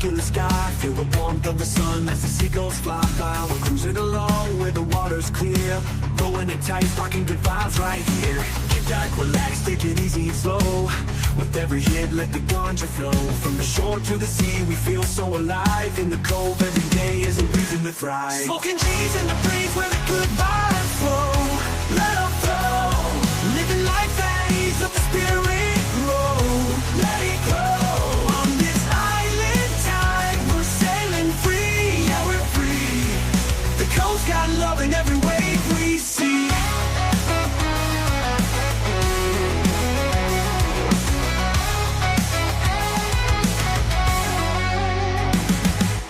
spark in the sky. Feel the warmth of the sun as the seagulls fly by. We're cruising along where the water's clear, rolling it tight, sparking good vibes right here. Get back, relax, take it easy and slow. With every hit, let the ganja flow. From the shore to the sea, we feel so alive. In the cove, every day is a reason to thrive. Smoking cheese in the breeze where the good vibes flow. Let them flow. Living life at ease, let the spirit grow. Let it go. On this island time, we're sailing free. Yeah, we're free. The coast got love in every wave we see.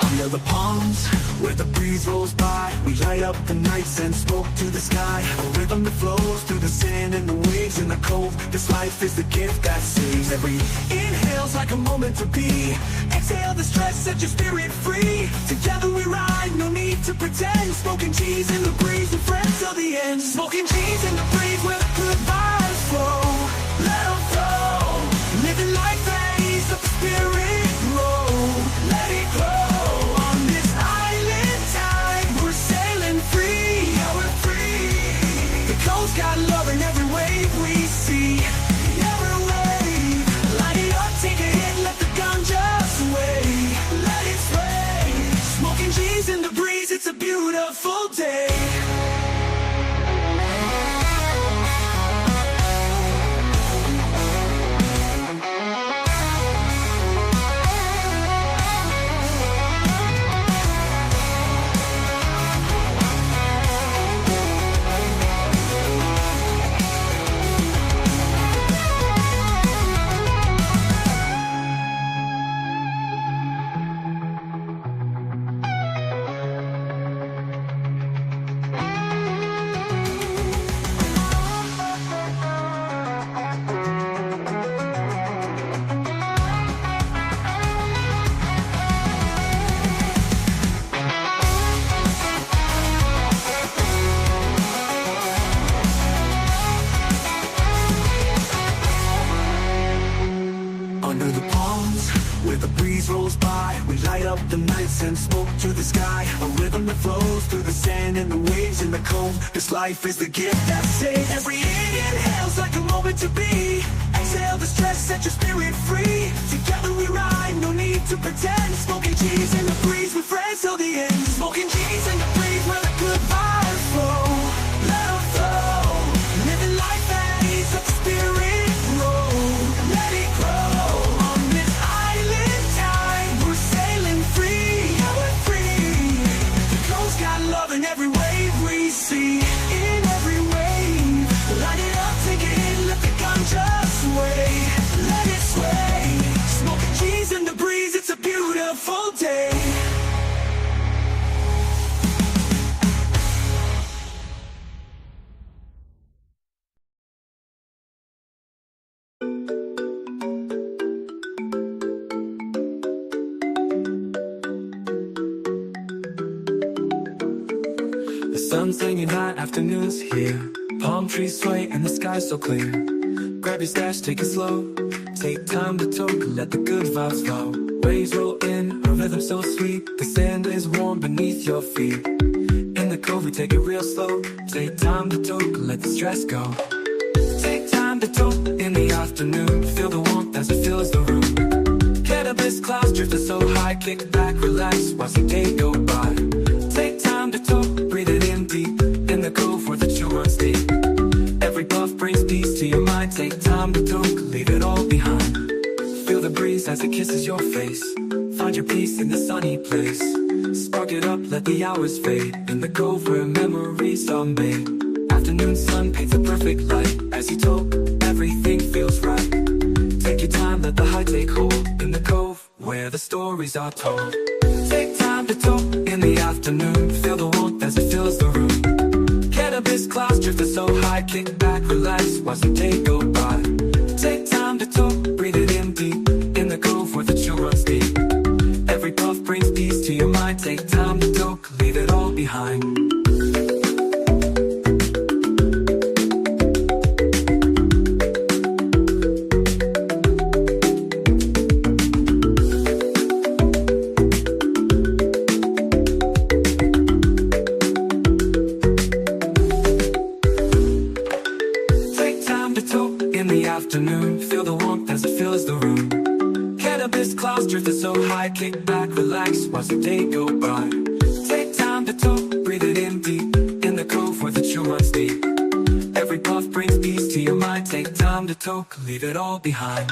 Under the palms, where the breeze rolls by, we light up the nights and smoke to the sky. A rhythm that flows through the sand and the waves in the cove. This life is the gift that saves. Every inhale's like a moment to be. Exhale the stress, set your spirit free. Together we ride, no need to pretend. Smoking cheese in the breeze, with friends till the end. Smoking cheese in the breeze where the good vibes flow. Let them flow. Living life at ease, let the spirit grow. Let it grow. Got love in every wave we see. Every wave, light it up, take a hit, let the ganja sway. Let it sway. Smoking cheese in the breeze, it's a beautiful day. Under the palms, where the breeze rolls by, we light up the nights and smoke to the sky. A rhythm that flows through the sand and the waves in the cove. This life is the gift that saves. Every inhale's like a moment to be. Exhale the stress, set your spirit free. Together we ride, no need to pretend. Smoking cheese in the breeze with friends till the end. Smoking cheese in the breeze where the good vibes flow. Let them flow. Living life at ease, let the spirit grow. Let it grow. In every wave we see, in every wave, light it up, take it in, let the ganja sway, let it sway. Smoking cheese in the breeze, it's a beautiful day. Sun's hanging high, afternoon's here. Palm trees sway and the sky's so clear. Grab your stash, take it slow. Take time to talk, let the good vibes flow. Waves roll in, a rhythm so sweet. The sand is warm beneath your feet. In the cove we take it real slow. Take time to talk, let the stress go. Take time to talk in the afternoon. Feel the warmth as it fills the room. Cannabis clouds drifting so high. Kick back, relax, watch the day go by. Take time to talk, breathe it in deep. In the cove where the chill runs deep. Every puff brings peace to your mind. Take time to talk, leave it all behind. Feel the breeze as it kisses your face. Find your peace in the sunny place. Spark it up, let the hours fade. In the cove where memories are made. Afternoon sun paints a perfect light. As you talk, everything feels right. Take your time, let the high take hold. In the cove where the stories are told. Take time to talk in the afternoon. Feel the warmth as it fills the room. Cannabis clouds drifting so high. Kick back, relax, watch the day go by. Take time to talk, breathe it in deep. In the cove where the chill runs deep. Every puff brings peace to your mind. Take time to talk, leave it all behind. room. Cannabis clouds drifting so high, kick back, relax, watch the day go by. Take time to talk, breathe it in deep, in the cove where the chill runs deep. Every puff brings peace to your mind, take time to talk, leave it all behind.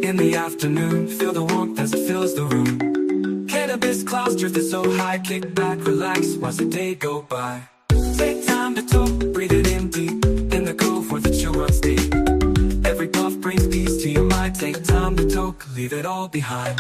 In the afternoon, feel the warmth as it fills the room. Cannabis clouds drifting so high, kick back, relax, watch the day go by. Take time to talk, breathe it in deep, in the cove where the chill runs deep. Every puff brings peace to your mind, take time to talk, leave it all behind.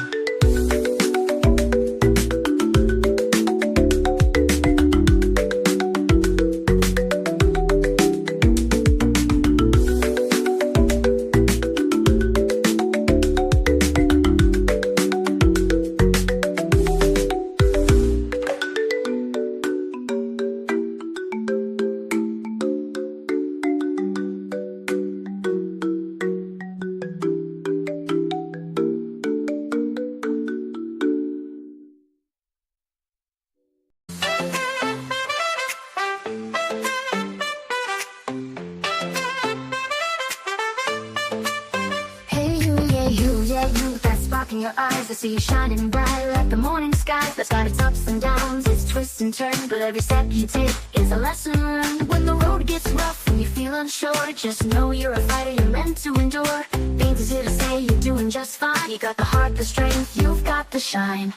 You, that spark in your eyes, I see you shining bright like the morning sky. That's got its ups and downs, its twists and turns, but every step you take is a lesson learned. When the road gets rough and you feel unsure, just know you're a fighter, you're meant to endure. Beans is here to say you're doing just fine. You got the heart, the strength, you've got the shine.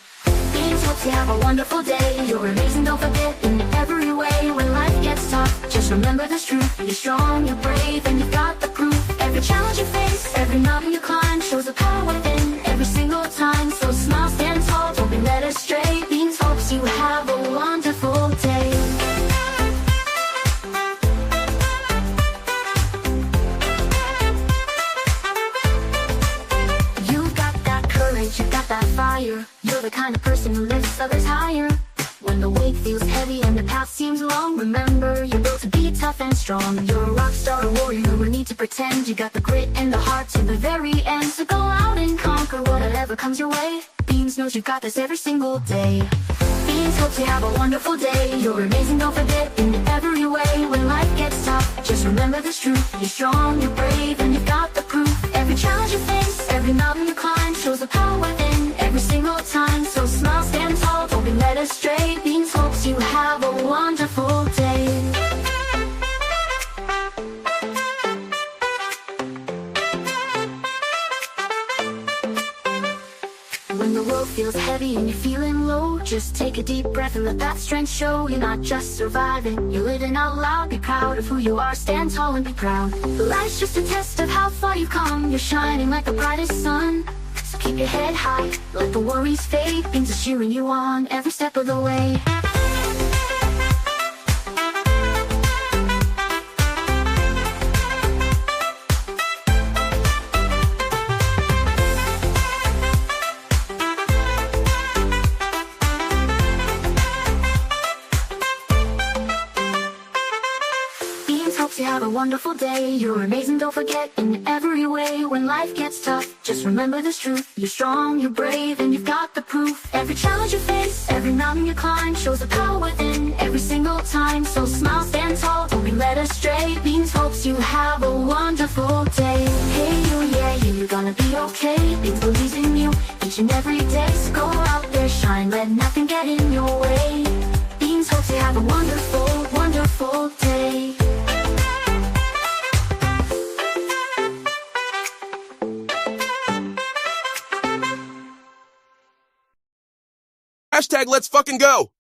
Beans hopes you have a wonderful day. You're amazing, don't forget, in every way. When life gets tough, just remember this truth. You're strong, you're brave, and you've got the proof. Every challenge you face, every mountain you climb, shows the power within every single time. So smile, stand tall, don't be led astray. Beans hopes you have a wonderful day. You've got that courage, you've got that fire. You're the kind of person who lifts others higher. When the weight feels heavy and the path seems long, remember you're built to be tough and strong. You're a rock star, a warrior, no need to pretend. You got the grit and the heart to the very end. So go out and conquer whatever comes your way. Beans knows you got this every single day. Beans hopes you have a wonderful day. You're amazing, don't forget, in every way. When life gets tough, just remember this truth. You're strong, you're brave, and you've got the proof. Every challenge you face, every mountain you climb, shows the power within every single time. So smile, stand tall, don't be led astray. Beans hopes you have a wonderful day. When the world feels heavy and you're feeling low, just take a deep breath and let that strength show. You're not just surviving, you're living out loud. Be proud of who you are, stand tall and be proud. Life's just a test of how far you've come. You're shining like the brightest sun. So keep your head high, let the worries fade. Beans are cheering you on every step of the way. You have a wonderful day. You're amazing, don't forget, in every way. When life gets tough, just remember this truth. You're strong, you're brave, and you've got the proof. Every challenge you face, every mountain you climb, shows the power within every single time. So smile, stand tall, don't be led astray. Beans hopes you have a wonderful day. Hey you, yeah, you're gonna be okay. Beans believes in you each and every day. So go out there, shine, let nothing get in your way. Beans hopes you have a wonderful, wonderful day. Hashtag let's fucking go!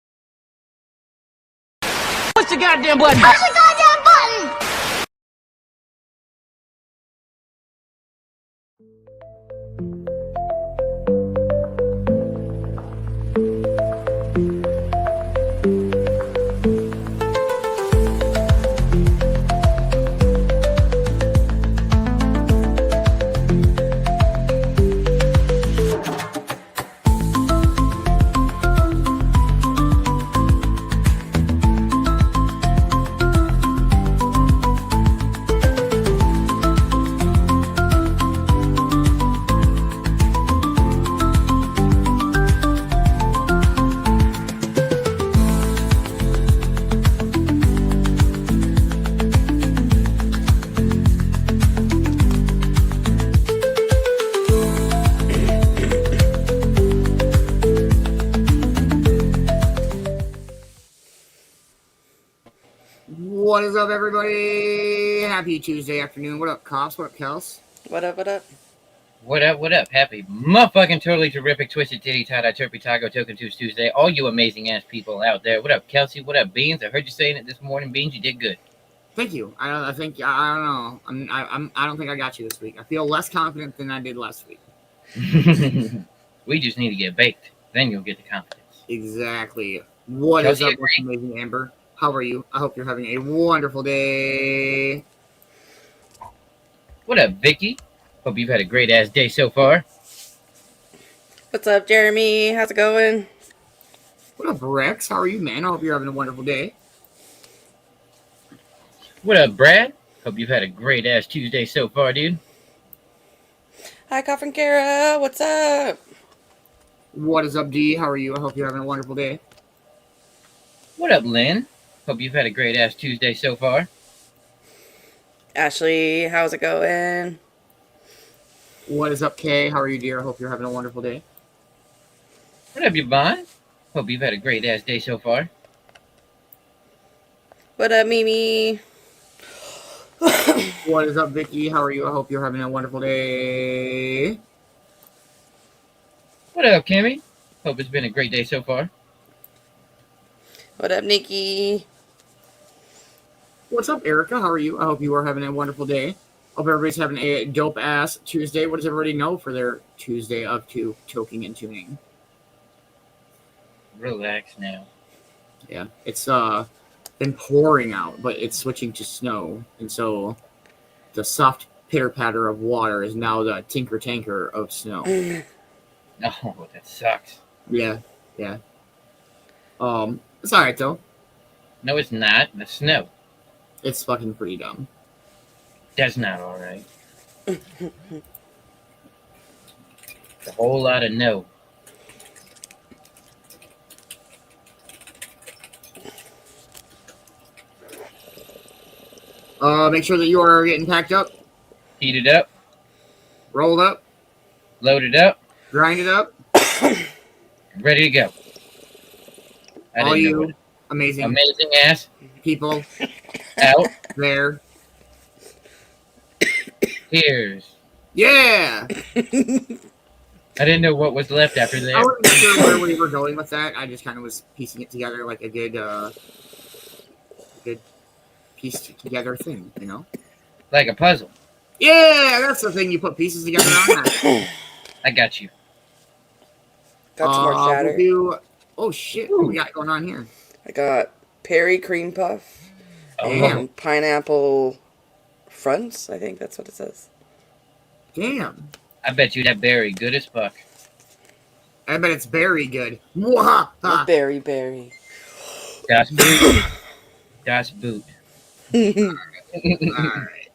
Push the goddamn button! Push the goddamn button! What is up, everybody? Happy Tuesday afternoon. What up, Cops? What up, Kels? What up, what up? What up, what up? Happy motherfucking totally terrific twisted titty tie-dye turpy taco token Tuesday. All you amazing ass people out there. What up, Kelsey? What up, Beans? I heard you saying it this morning, Beans. You did good. Thank you. I think I don't know. I don't think I got you this week. I feel less confident than I did last week. We just need to get baked. Then you'll get the confidence. Exactly. What Kelsey, is up, amazing Amber? How are you? I hope you're having a wonderful day. What up, Vicky? Hope you've had a great ass day so far. What's up, Jeremy? How's it going? What up, Rex? How are you, man? I hope you're having a wonderful day. What up, Brad? Hope you've had a great ass Tuesday so far, dude. Hi, Coffin Kara. What's up? What is up, D? How are you? I hope you're having a wonderful day. What up, Lynn? Hope you've had a great ass Tuesday so far. Ashley, how's it going? What is up, Kay? How are you, dear? I hope you're having a wonderful day. What up, Yvonne? Hope you've had a great ass day so far. What up, Mimi? What is up, Vicky? How are you? I hope you're having a wonderful day. What up, Kimmy? Hope it's been a great day so far. What up, Nikki? What's up, Erica? How are you? I hope you are having a wonderful day. Hope everybody's having a dope-ass Tuesday. What does everybody know for their Tuesday of toking and tuning? Relax now. Yeah, it's been pouring out, but it's switching to snow. And so the soft pitter-patter of water is now the tinker-tanker of snow. Oh, that sucks. Yeah. It's alright, though. No, it's not. The snow. It's fucking pretty dumb. That's not all right. A whole lot of no. Make sure that you are getting packed up, Heated up, rolled up, loaded up, grinded up. ready to go. All you amazing ass people out there. Here's. Yeah! I didn't know what was left after I that. wasn't sure where we were going with that. I just kind of was piecing it together like a good pieced together thing, you know? Like a puzzle. Yeah, that's the thing you put pieces together on. I got you. Got some more chatter. We'll do... Oh, shit. What we got going on here? I got Perry Cream Puff Damn. and Pineapple Fronts. I think that's what it says. Damn. I bet you that berry good as fuck. I bet it's very good. Mwahaha. Berry. Das Boot. Das Boot. Alright.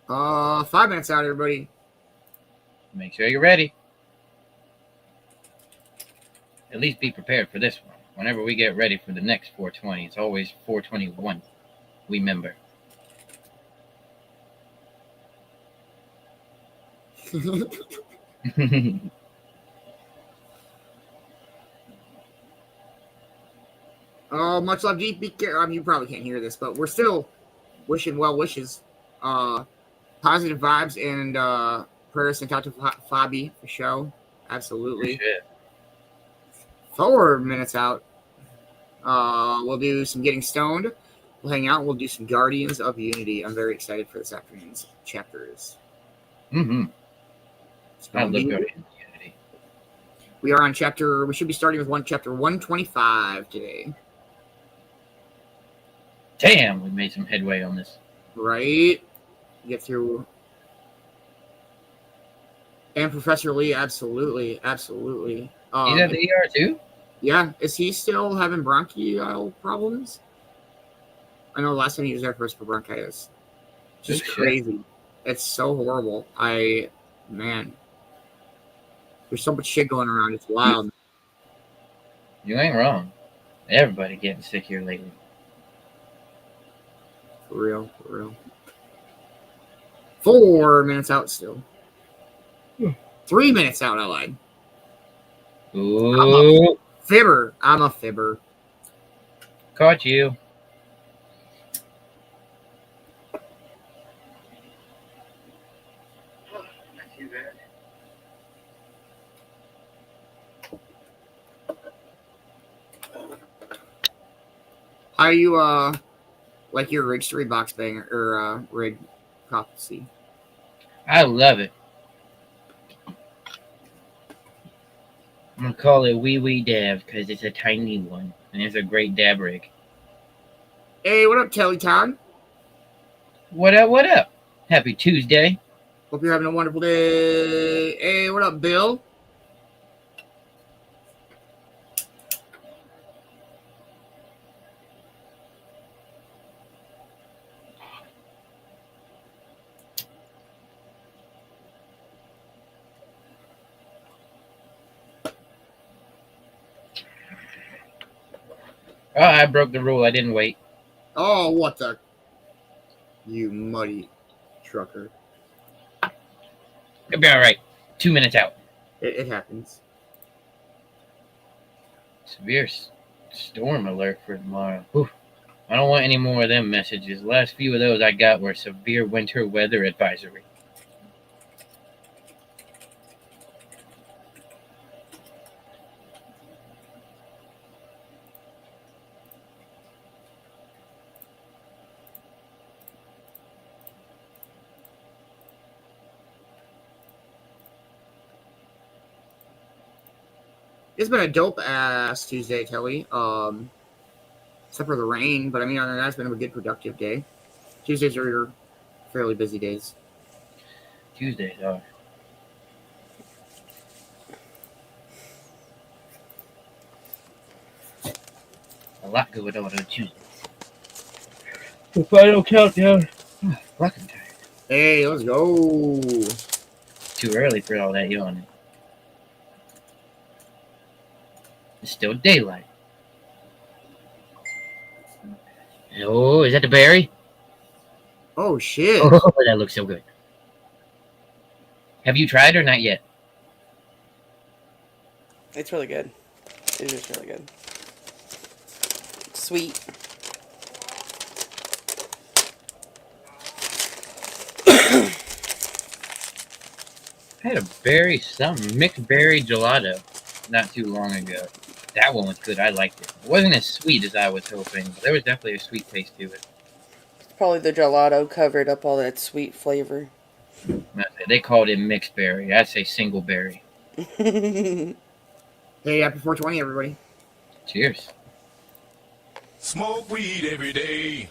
Uh, 5 minutes out, everybody. Make sure you're ready. At least be prepared for this one. Whenever we get ready for the next 420, it's always 421. Remember. Oh, much love, deep. You probably can't hear this, but we're still wishing well wishes, positive vibes, and prayers sent out to Fabi for show. Absolutely. Shit. 4 minutes out. We'll do some getting stoned. We'll hang out. We'll do some Guardians of Unity. I'm very excited for this afternoon's chapters. Mm-hmm. I love Guardians of Unity. We are on chapter. We should be starting with chapter 125 today. Damn, we made some headway on this. Right? Get through. And Professor Lee, absolutely. He's at the ER too? Yeah. Is he still having bronchial problems? I know last time he was there first for bronchitis. Just crazy. It's so horrible. Man. There's so much shit going around. It's wild. You ain't wrong. Everybody getting sick here lately. For real, for real. 4 minutes out still. 3 minutes out, I lied. Ooh, Fibber. I'm a fibber. caught you. How you like your rig story box banger or rig prophecy? I love it. I'm gonna call it Wee Wee Dab because it's a tiny one and it's a great dab rig. Hey, what up, Kelly Town? What up? What up? Happy Tuesday. Hope you're having a wonderful day. Hey, what up, Bill? Oh, I broke the rule. I didn't wait. Oh, what the? You muddy trucker. It'll be all right. 2 minutes out. It happens. Severe storm alert for tomorrow. Whew. I don't want any more of them messages. The last few of those I got were severe winter weather advisory. It's been a dope ass Tuesday, Kelly. Except for the rain, but I mean, other than that, it's been a good productive day. Tuesdays are fairly busy days. Tuesdays are. A lot going on Tuesday. The final countdown. Oh, fucking tired. Hey, let's go. Too early for all that yawning. It's still daylight. Oh, is that the berry? Oh, shit. Oh, that looks so good. Have you tried or not yet? It's really good. It is really good. Sweet. I had a mixed berry gelato not too long ago. That one was good. I liked it. It wasn't as sweet as I was hoping, but there was definitely a sweet taste to it. Probably the gelato covered up all that sweet flavor. They called it mixed berry. I'd say single berry. Hey, happy 420, everybody. Cheers. Smoke weed every day.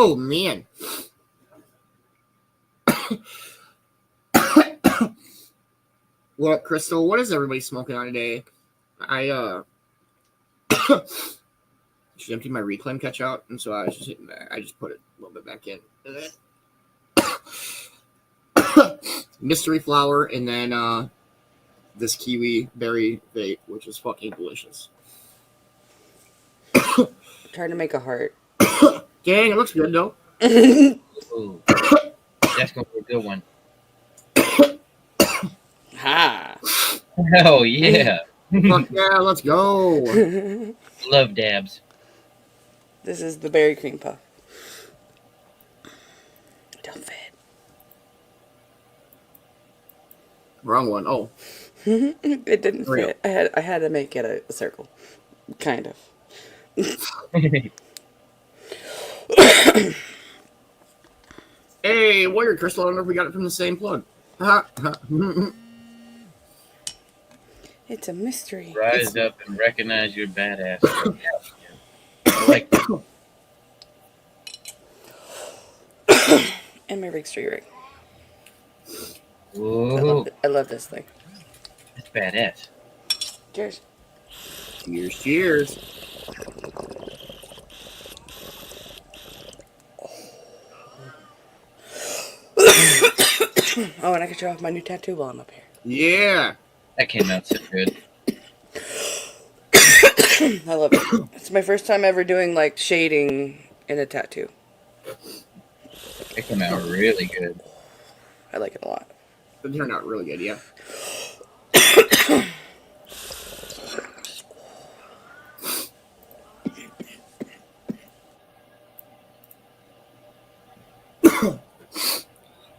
Oh man. Well, Crystal, what is everybody smoking on today? I just emptied my reclaim catch out, and so I was just hitting back. I just put it a little bit back in. Mystery flower, and then this kiwi berry vape, which is fucking delicious. Trying to make a heart. Dang, it looks good though. Ooh, that's gonna be a good one. Ha! Oh yeah, Fuck yeah, let's go. love dabs. This is the berry cream puff. Don't fit. Wrong one. Oh, It didn't Real. fit. I had to make it a circle. Kind of. hey, Warrior Crystal. I don't know if we got it from the same plug. It's a mystery. Rise up and recognize your badass. I like that. And my big street rig. Ooh, I love this thing. that's badass. Cheers. Cheers, cheers. Oh, and I can show off my new tattoo while I'm up here. Yeah. That came out so good. I love it. It's my first time ever doing like shading in a tattoo. It came out really good. I like it a lot. It turned out really good, yeah.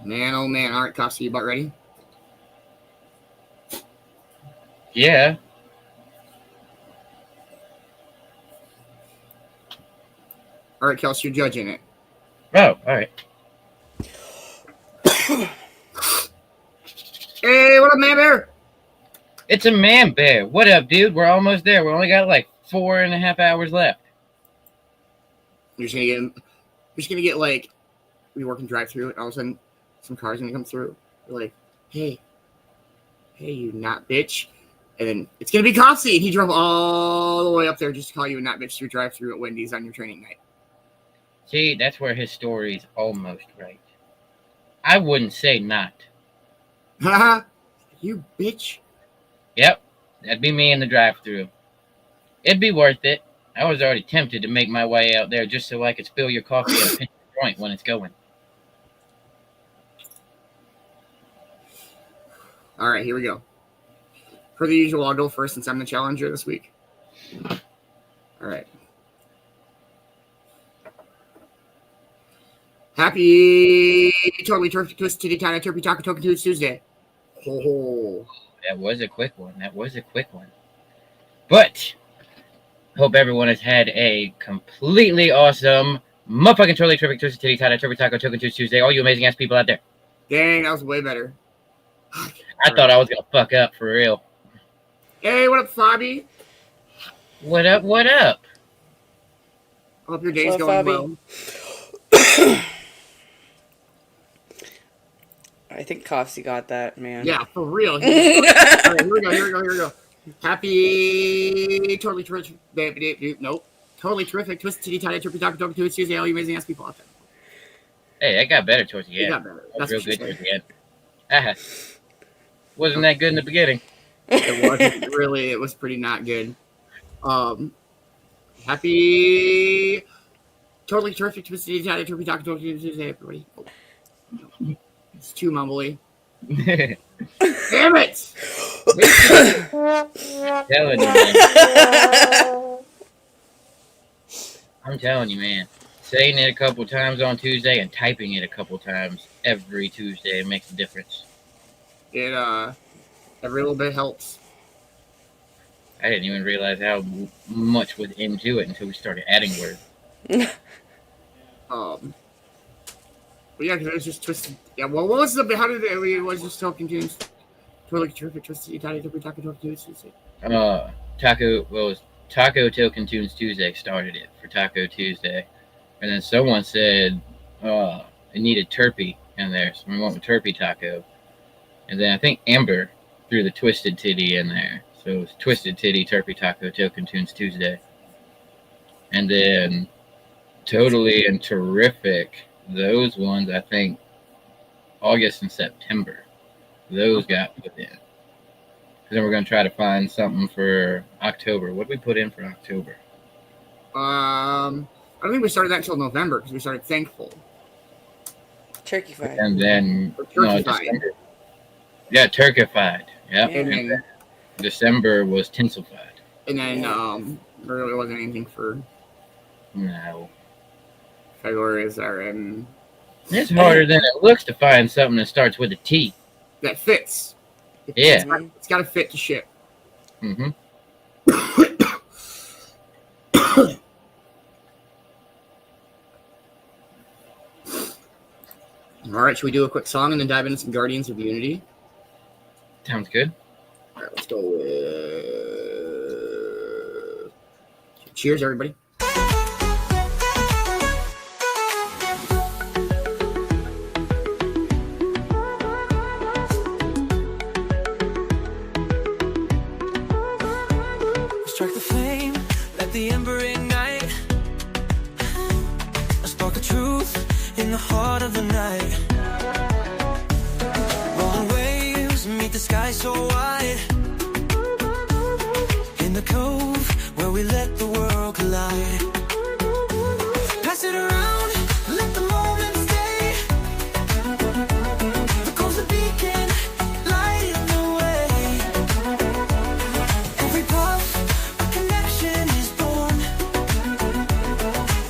Man, oh man. All right, Kelsey, you about ready? Yeah. All right, Kelsey, you're judging it. Oh, all right. Hey, what up, man bear? It's a man bear. What up, dude? We're almost there. We only got like 4.5 hours left. You're just gonna get like, we work in drive-through, and all of a sudden, some cars gonna come through. You're like, hey, you not bitch. And then it's gonna be Kelsey, and he drove all the way up there just to call you a not bitch through drive-through at Wendy's on your training night. See, that's where his story's almost right. I wouldn't say not. Haha, you bitch. Yep, that'd be me in the drive-thru. It'd be worth it. I was already tempted to make my way out there just so I could spill your coffee at a pinch joint when it's going. All right, here we go. Per the usual, I'll go first since I'm the challenger this week. All right. Happy Totally Turkey Twist Titty Tana Turkey Taco Token Tuesday. Oh. That was a quick one. But hope everyone has had a completely awesome, motherfucking totally terrific Twisted Titty Tana Turkey Taco Token Tuesday. All you amazing ass people out there. Dang, that was way better. I thought I was gonna fuck up for real. Hey, what up, Fabi? What up? What up? I hope your day's Hello, going Fabi. well. I think Coffsy got that, man. Yeah, for real. All right, here we go. Happy Totally Terrific. Nope. Totally Terrific Twisted Titty Tana Turkey Taco Token Tuesday. All you amazing ass people out there. Hey, I got better towards the You end. got better. I was That's real what she good towards said. the end. Wasn't that good in the beginning. It wasn't really. It was pretty not good. Happy Totally Terrific Twisted Titty Turkey Taco Token Tuesday, everybody. Oh, it's too mumbly. Damn it! Telling you, man. I'm telling you, man. Saying it a couple times on Tuesday and typing it a couple times every Tuesday makes a difference. It every little bit helps. I didn't even realize how much was into it until we started adding words. But yeah, because it was just twisted. Yeah, well, what was the? How did it was just talking to Totally Terrific Twisted Italian Taco Tuesday. Taco Token Tunes Tuesday started it for Taco Tuesday. And then someone said it needed turkey in there, so we went with turkey taco. And then I think Amber threw the Twisted Titty in there. So it was Twisted Titty, Turkey Taco, Token Tunes Tuesday. And then Totally and Terrific, those ones, I think, August and September. Those got put in. Then we're going to try to find something for October. What did we put in for October? I don't think we started that until November because we started Thankful. Turkey fried. And then Turkey December. Yeah, Turkified. Yep. Yeah. And then, December was Tinselfied. and then there really wasn't anything for No. February. Is there? And It's harder than it looks to find something that starts with a T. that fits. Yeah. It's got to fit to ship. Mm-hmm. All right, should we do a quick song and then dive into some Guardians of Unity? Sounds good. All right, let's go with Cheers, everybody. Strike the flame, let the ember ignite. A spark of truth in the heart of the night. Rolling waves meet the sky so wide. In the cove where we let the world collide. Pass it around, let the moment stay. The cove's a beacon, lighting the way. Every puff, a connection is born.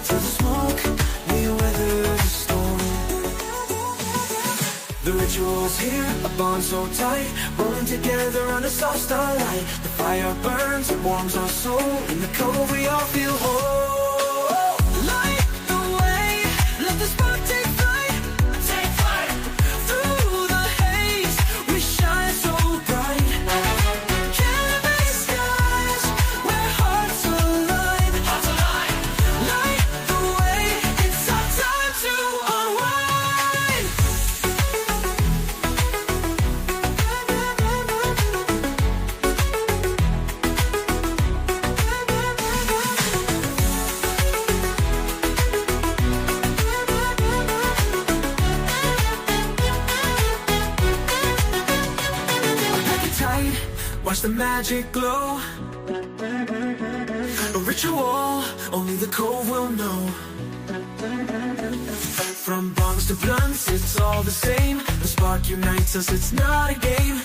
Through the smoke, we weather the storm. The ritual's here, a bond so tight, rolling together under soft starlight. The fire burns, it warms our soul. In the cove, we all feel whole. Light the way, let the spark take flight. Take flight. Through the haze, we shine so bright. Cannabis skies, where hearts align. Hearts align. Light the way, it's our time to unwind. Pack it tight, watch the magic glow. A ritual, only the cove will know. From bongs to blunts, it's all the same. The spark unites us, it's not a game.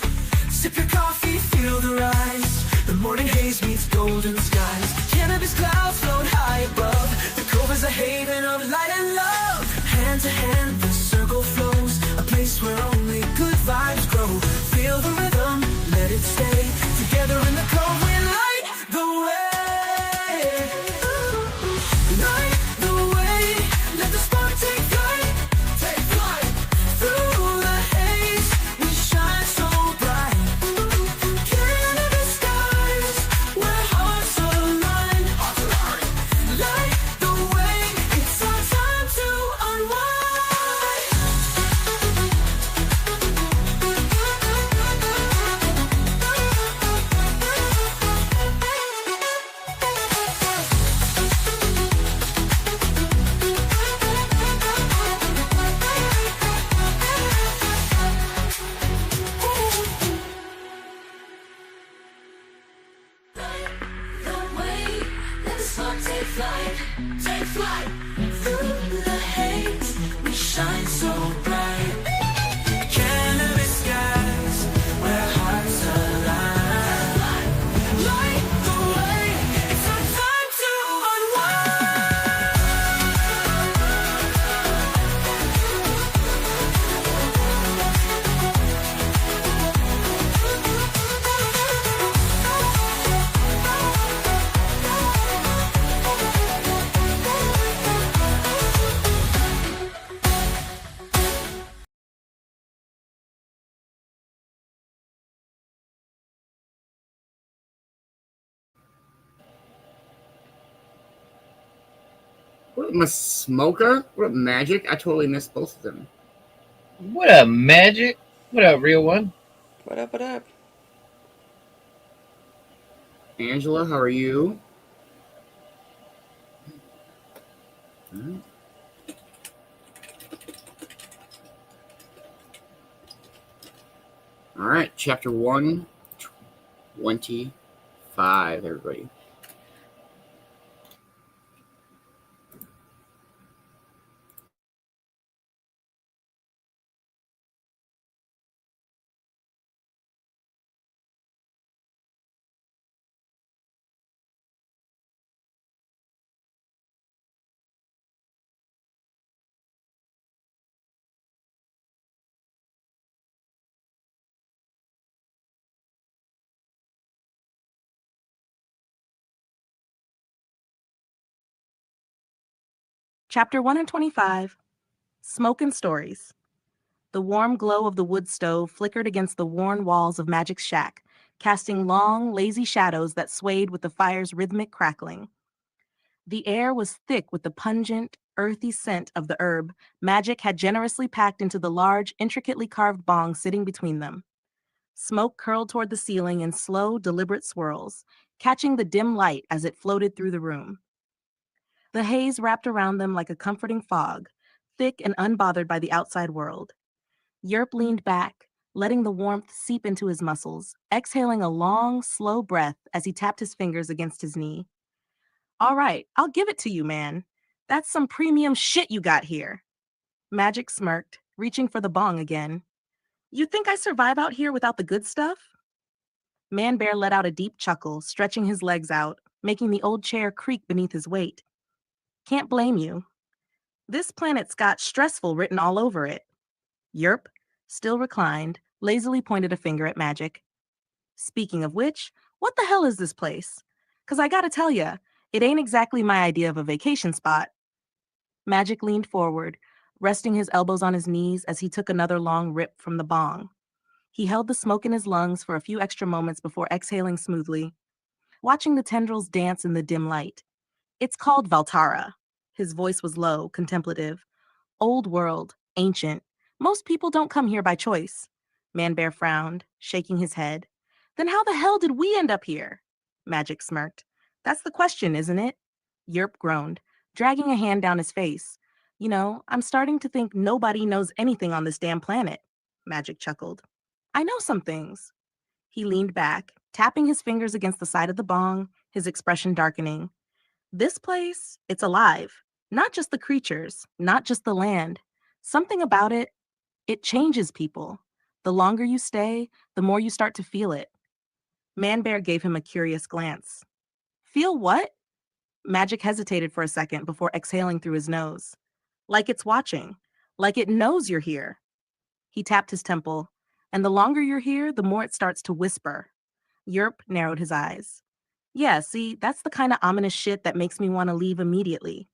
Sip your coffee, feel the rise. The morning haze meets golden skies. Cannabis clouds float high above. The cove is a haven of light and love. Hand to hand, the circle flows. A place where only good vibes grow. Feel the rhythm, let it stay. Together in the cove, we light the way. Light the way, let the spark take flight. Take flight. Through the haze, we shine so bright. Cannabis skies, where hearts align. Light the way, it's our time to unwind. The way, let the spark take flight. Take flight. Through the haze, we shine so bright. Cannabis skies, where hearts align. Light the way, it's our time to unwind. What, Smoka? What magic? I totally missed both of them. What up, Magic? What up, real one? What up, what up? Angela, how are you? Hmm. All right, chapter 125, everybody. Chapter 125, Smoke and Stories. The warm glow of the wood stove flickered against the worn walls of Magic's shack, casting long, lazy shadows that swayed with the fire's rhythmic crackling. The air was thick with the pungent, earthy scent of the herb Magic had generously packed into the large, intricately carved bong sitting between them. Smoke curled toward the ceiling in slow, deliberate swirls, catching the dim light as it floated through the room. The haze wrapped around them like a comforting fog, thick and unbothered by the outside world. Yerp leaned back, letting the warmth seep into his muscles, exhaling a long, slow breath as he tapped his fingers against his knee. All right, I'll give it to you, man. That's some premium shit you got here. Magic smirked, reaching for the bong again. You think I survive out here without the good stuff? Man Bear let out a deep chuckle, stretching his legs out, making the old chair creak beneath his weight. Can't blame you. This planet's got stressful written all over it. Yerp, still reclined, lazily pointed a finger at Magic. Speaking of which, what the hell is this place? 'Cause I gotta tell ya, it ain't exactly my idea of a vacation spot. Magic leaned forward, resting his elbows on his knees as he took another long rip from the bong. He held the smoke in his lungs for a few extra moments before exhaling smoothly, watching the tendrils dance in the dim light. It's called Valtara. His voice was low, contemplative. Old world, ancient. Most people don't come here by choice. Man Bear frowned, shaking his head. Then how the hell did we end up here? Magic smirked. That's the question, isn't it? Yerp groaned, dragging a hand down his face. You know, I'm starting to think nobody knows anything on this damn planet. Magic chuckled. I know some things. He leaned back, tapping his fingers against the side of the bong, his expression darkening. This place, it's alive. Not just the creatures, not just the land. Something about it, it changes people. The longer you stay, the more you start to feel it. Man Bear gave him a curious glance. Feel what? Magic hesitated for a second before exhaling through his nose. Like it's watching. Like it knows you're here. He tapped his temple. And the longer you're here, the more it starts to whisper. Yerp narrowed his eyes. Yeah, see, that's the kind of ominous shit that makes me want to leave immediately.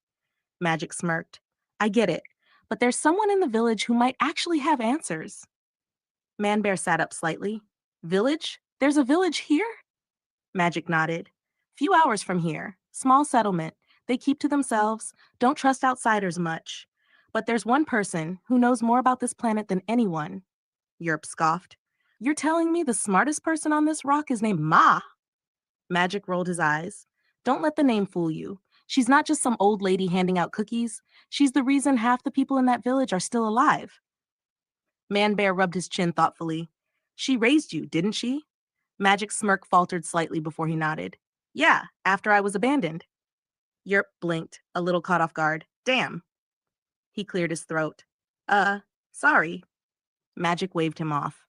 Magic smirked. I get it, but there's someone in the village who might actually have answers. Man Bear sat up slightly. Village? There's a village here? Magic nodded. Few hours from here. Small settlement. They keep to themselves, don't trust outsiders much. But there's one person who knows more about this planet than anyone. Yerp scoffed. You're telling me the smartest person on this rock is named Ma? Magic rolled his eyes. Don't let the name fool you. She's not just some old lady handing out cookies. She's the reason half the people in that village are still alive. Man Bear rubbed his chin thoughtfully. She raised you, didn't she? Magic's smirk faltered slightly before he nodded. Yeah, after I was abandoned. Yerp blinked, a little caught off guard. Damn. He cleared his throat. Sorry. Magic waved him off.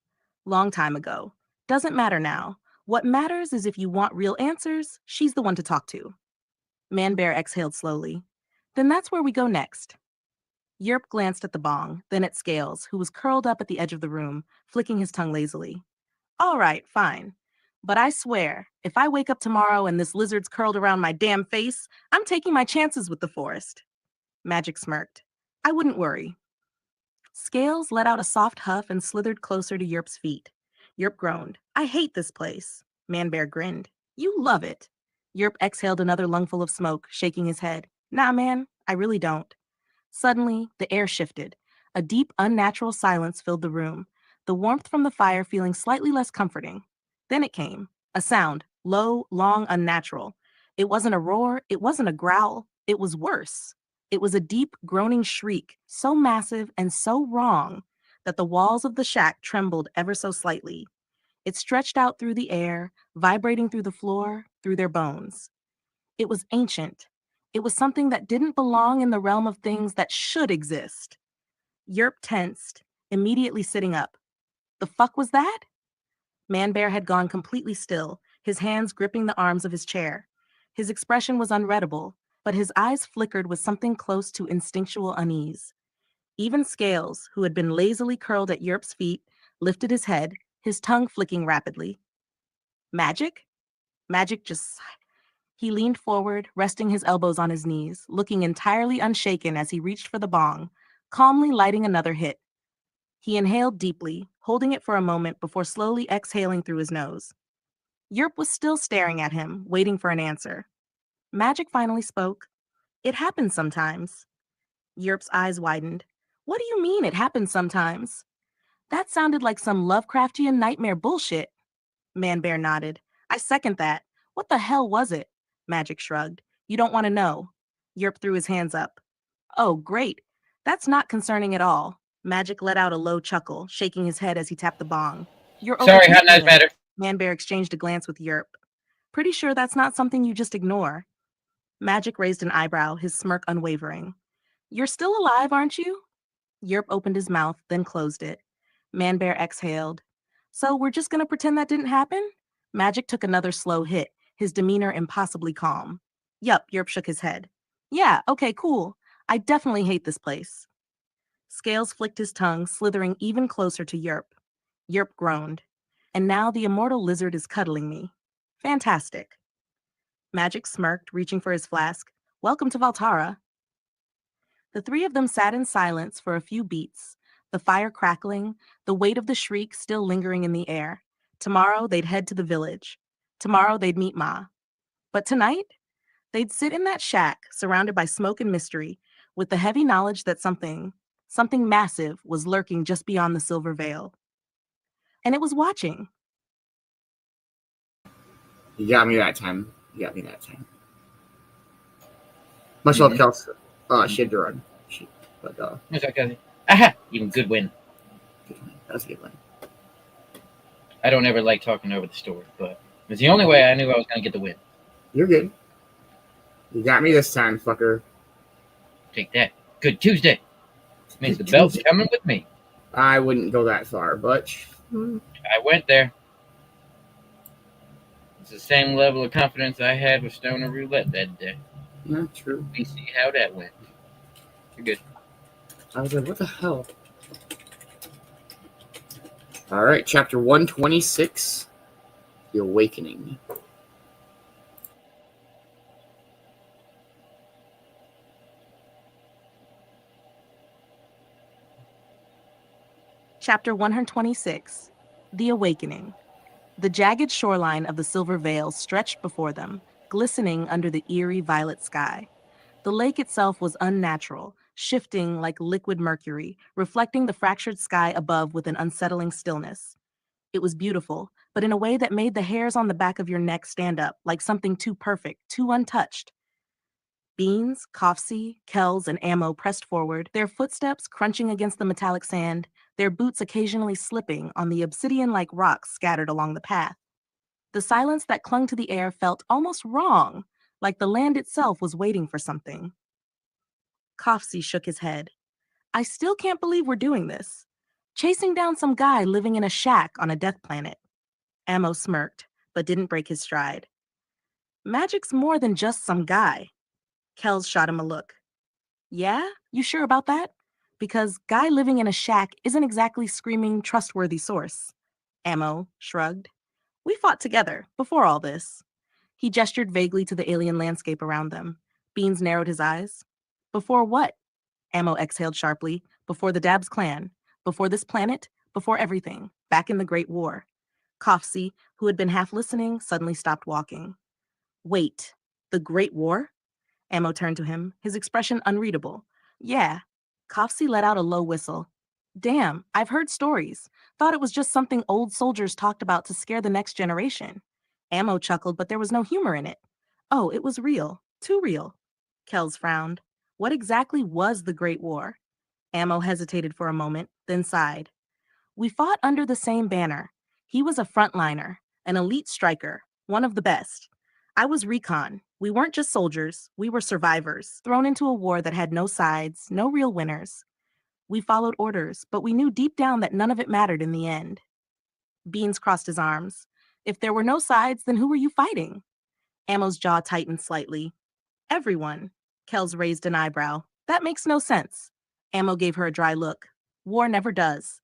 Long time ago. Doesn't matter now. What matters is if you want real answers, she's the one to talk to. Man Bear exhaled slowly. Then that's where we go next. Yerp glanced at the bong, then at Scales, who was curled up at the edge of the room, flicking his tongue lazily. All right, fine. But I swear, if I wake up tomorrow and this lizard's curled around my damn face, I'm taking my chances with the forest. Magic smirked. I wouldn't worry. Scales let out a soft huff and slithered closer to Yerp's feet. Yerp groaned. I hate this place. Man Bear grinned. You love it. Yerp exhaled another lungful of smoke, shaking his head. Nah, man, I really don't. Suddenly, the air shifted. A deep, unnatural silence filled the room, the warmth from the fire feeling slightly less comforting. Then it came. A sound, low, long, unnatural. It wasn't a roar, it wasn't a growl, it was worse. It was a deep, groaning shriek, so massive and so wrong that the walls of the shack trembled ever so slightly. It stretched out through the air, vibrating through the floor, through their bones. It was ancient. It was something that didn't belong in the realm of things that should exist. Yerp tensed, immediately sitting up. The fuck was that? Man Bear had gone completely still, his hands gripping the arms of his chair. His expression was unreadable, but his eyes flickered with something close to instinctual unease. Even Scales, who had been lazily curled at Yerp's feet, lifted his head, his tongue flicking rapidly. Magic? Magic just... He leaned forward, resting his elbows on his knees, looking entirely unshaken as he reached for the bong, calmly lighting another hit. He inhaled deeply, holding it for a moment before slowly exhaling through his nose. Yerp was still staring at him, waiting for an answer. Magic finally spoke. It happens sometimes. Yerp's eyes widened. What do you mean it happens sometimes? That sounded like some Lovecraftian nightmare bullshit. Man Bear nodded. I second that. What the hell was it? Magic shrugged. You don't want to know. Yerp threw his hands up. Oh, great. That's not concerning at all. Magic let out a low chuckle, shaking his head as he tapped the bong. You're Sorry, hot overthinking nice it. matter. Man Bear exchanged a glance with Yerp. Pretty sure that's not something you just ignore. Magic raised an eyebrow, his smirk unwavering. You're still alive, aren't you? Yerp opened his mouth, then closed it. Man Bear exhaled. So we're just gonna pretend that didn't happen? Magic took another slow hit, his demeanor impossibly calm. Yup, Yerp shook his head. Yeah, okay, cool. I definitely hate this place. Scales flicked his tongue, slithering even closer to Yerp. Yerp groaned. And now the immortal lizard is cuddling me. Fantastic. Magic smirked, reaching for his flask. Welcome to Valtara. The three of them sat in silence for a few beats, the fire crackling, the weight of the shriek still lingering in the air. Tomorrow they'd head to the village. Tomorrow they'd meet Ma. But tonight, they'd sit in that shack, surrounded by smoke and mystery, with the heavy knowledge that something massive was lurking just beyond the silver veil. And it was watching. You got me that time. Much love, Kels. She had to run. But It's okay. Aha! Even good win. good one. That was a good one. I don't ever like talking over the story, but it's the only way I knew I was going to get the win. You're good. You got me this time, fucker. Take that. Good Tuesday. Means the belt's coming with me. I wouldn't go that far, but I went there. It's the same level of confidence I had with Stoner Roulette that day. not true. We see how that went. You're good. I was like, what the hell? All right, chapter 126, The Awakening. Chapter 126, The Awakening. The jagged shoreline of the Silver Vale stretched before them, glistening under the eerie violet sky. The lake itself was unnatural, shifting like liquid mercury, reflecting the fractured sky above with an unsettling stillness. It was beautiful, but in a way that made the hairs on the back of your neck stand up, like something too perfect, too untouched. Beans, Cove-TV, Kells, and Ammo pressed forward, their footsteps crunching against the metallic sand, their boots occasionally slipping on the obsidian-like rocks scattered along the path. The silence that clung to the air felt almost wrong, like the land itself was waiting for something. Cove-TV shook his head. I still can't believe we're doing this. Chasing down some guy living in a shack on a death planet. Ammo smirked, but didn't break his stride. Magic's more than just some guy. Kells shot him a look. Yeah? You sure about that? Because guy living in a shack isn't exactly screaming trustworthy source. Ammo shrugged. We fought together, before all this. He gestured vaguely to the alien landscape around them. Beans narrowed his eyes. Before what? Ammo exhaled sharply. Before the Dabs clan. Before this planet. Before everything. Back in the Great War. Cove-TV, who had been half listening, suddenly stopped walking. Wait, the Great War? Ammo turned to him, his expression unreadable. Yeah. Kofsi let out a low whistle. Damn, I've heard stories. Thought it was just something old soldiers talked about to scare the next generation. Ammo chuckled, but there was no humor in it. Oh, it was real. Too real. Kells frowned. What exactly was the Great War? Ammo hesitated for a moment, then sighed. We fought under the same banner. He was a frontliner, an elite striker, one of the best. I was recon. We weren't just soldiers, we were survivors, thrown into a war that had no sides, no real winners. We followed orders, but we knew deep down that none of it mattered in the end. Beans crossed his arms. If there were no sides, then who were you fighting? Ammo's jaw tightened slightly. Everyone. Kells raised an eyebrow. That makes no sense. Ammo gave her a dry look. War never does.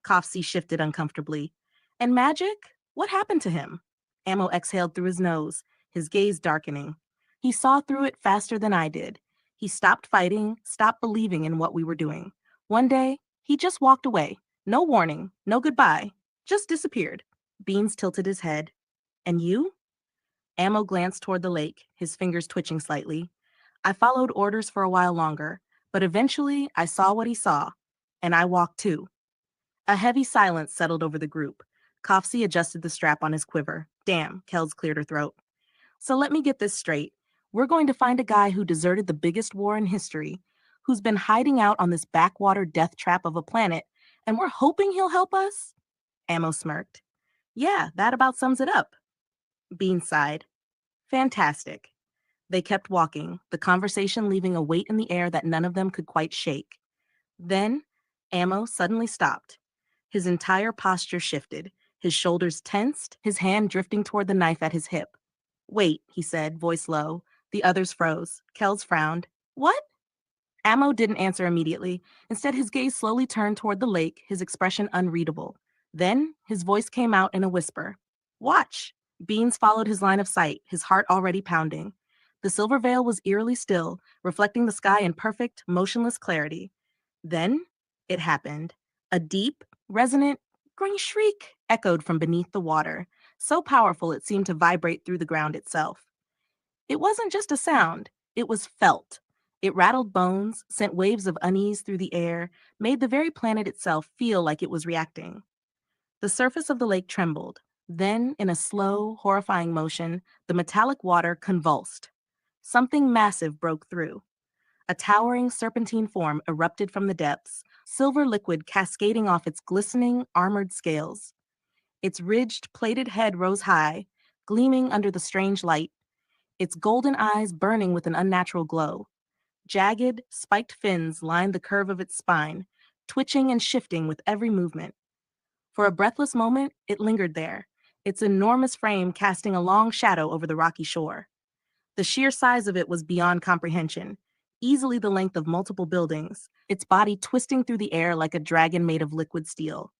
Kofsi shifted uncomfortably. And magic? What happened to him? Ammo exhaled through his nose, his gaze darkening. He saw through it faster than I did. He stopped fighting, stopped believing in what we were doing. One day, he just walked away. No warning, no goodbye. Just disappeared. Beans tilted his head. And you? Ammo glanced toward the lake, his fingers twitching slightly. I followed orders for a while longer, but eventually I saw what he saw, and I walked too. A heavy silence settled over the group. Kofsi adjusted the strap on his quiver. Damn, Kells cleared her throat. So let me get this straight. We're going to find a guy who deserted the biggest war in history, who's been hiding out on this backwater death trap of a planet, and we're hoping he'll help us? Ammo smirked. Yeah, that about sums it up. Bean sighed. Fantastic. They kept walking, the conversation leaving a weight in the air that none of them could quite shake. Then, Ammo suddenly stopped. His entire posture shifted, his shoulders tensed, his hand drifting toward the knife at his hip. Wait, he said, voice low. The others froze. Kells frowned. What? Ammo didn't answer immediately. Instead, his gaze slowly turned toward the lake, his expression unreadable. Then, his voice came out in a whisper. Watch. Beans followed his line of sight, his heart already pounding. The silver veil was eerily still, reflecting the sky in perfect, motionless clarity. Then, it happened. A deep, resonant, green shriek echoed from beneath the water, so powerful it seemed to vibrate through the ground itself. It wasn't just a sound, it was felt. It rattled bones, sent waves of unease through the air, made the very planet itself feel like it was reacting. The surface of the lake trembled. Then, in a slow, horrifying motion, the metallic water convulsed. Something massive broke through. A towering serpentine form erupted from the depths, silver liquid cascading off its glistening, armored scales. Its ridged, plated head rose high, gleaming under the strange light, its golden eyes burning with an unnatural glow. Jagged, spiked fins lined the curve of its spine, twitching and shifting with every movement. For a breathless moment, it lingered there, its enormous frame casting a long shadow over the rocky shore. The sheer size of it was beyond comprehension, easily the length of multiple buildings, its body twisting through the air like a dragon made of liquid steel.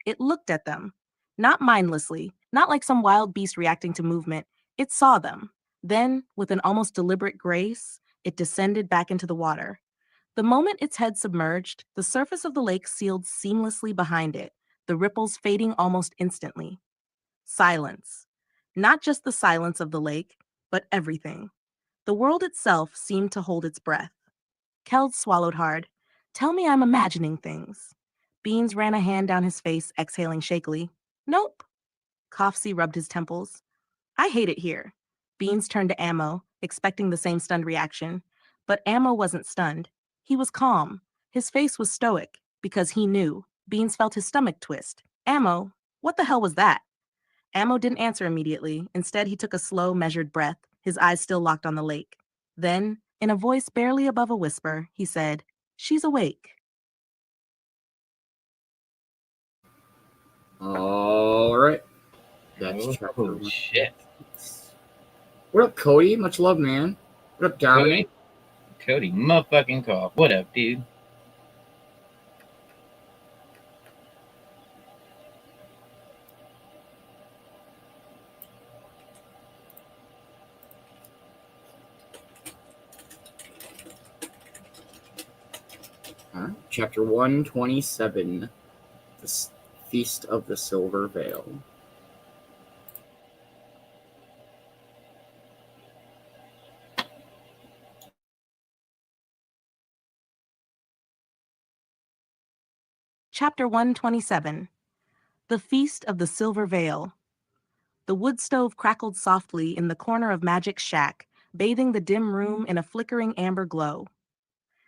It looked at them, not mindlessly, not like some wild beast reacting to movement. It saw them. Then, with an almost deliberate grace, it descended back into the water. The moment its head submerged, the surface of the lake sealed seamlessly behind it, the ripples fading almost instantly. Silence. Not just the silence of the lake, but everything. The world itself seemed to hold its breath. Keld swallowed hard. Tell me I'm imagining things. Beans ran a hand down his face, exhaling shakily. Nope. Kofsi rubbed his temples. I hate it here. Beans turned to Ammo, expecting the same stunned reaction. But Ammo wasn't stunned. He was calm. His face was stoic, because he knew. Beans felt his stomach twist. Ammo, what the hell was that? Ammo didn't answer immediately. Instead, he took a slow, measured breath, his eyes still locked on the lake. Then, in a voice barely above a whisper, he said, She's awake. All right. That's chapter Oh, one. shit. What up, Cody? Much love, man. What up, Dominic? Cody motherfucking Cough. What up, dude? Chapter 127. The Feast of the Silver Veil. Chapter 127. The Feast of the Silver Veil. The wood stove crackled softly in the corner of Magic's shack, bathing the dim room in a flickering amber glow.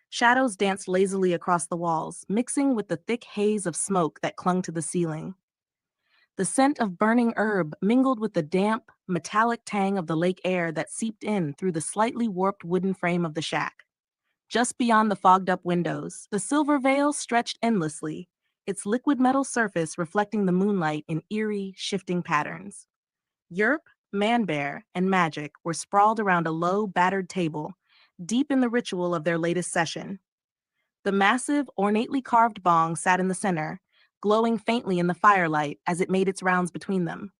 Shadows danced lazily across the walls, mixing with the thick haze of smoke that clung to the ceiling. The scent of burning herb mingled with the damp, metallic tang of the lake air that seeped in through the slightly warped wooden frame of the shack. Just beyond the fogged-up windows, the silver veil stretched endlessly, its liquid metal surface reflecting the moonlight in eerie, shifting patterns. Yerp, Manbear, and Magic were sprawled around a low, battered table, deep in the ritual of their latest session. The massive, ornately carved bong sat in the center, glowing faintly in the firelight as it made its rounds between them.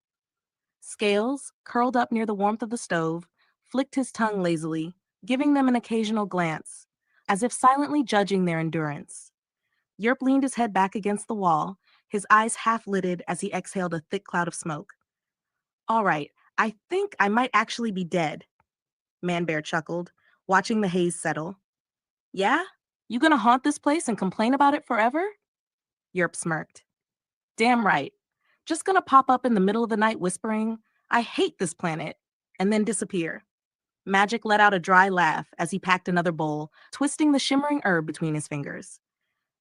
Scales, curled up near the warmth of the stove, flicked his tongue lazily, giving them an occasional glance, as if silently judging their endurance. Yerp leaned his head back against the wall, his eyes half-lidded as he exhaled a thick cloud of smoke. "All right, I think I might actually be dead," Manbear chuckled, watching the haze settle. "Yeah? You gonna haunt this place and complain about it forever?" Yerp smirked. "Damn right. Just gonna pop up in the middle of the night whispering, 'I hate this planet,' and then disappear." Magic let out a dry laugh as he packed another bowl, twisting the shimmering herb between his fingers.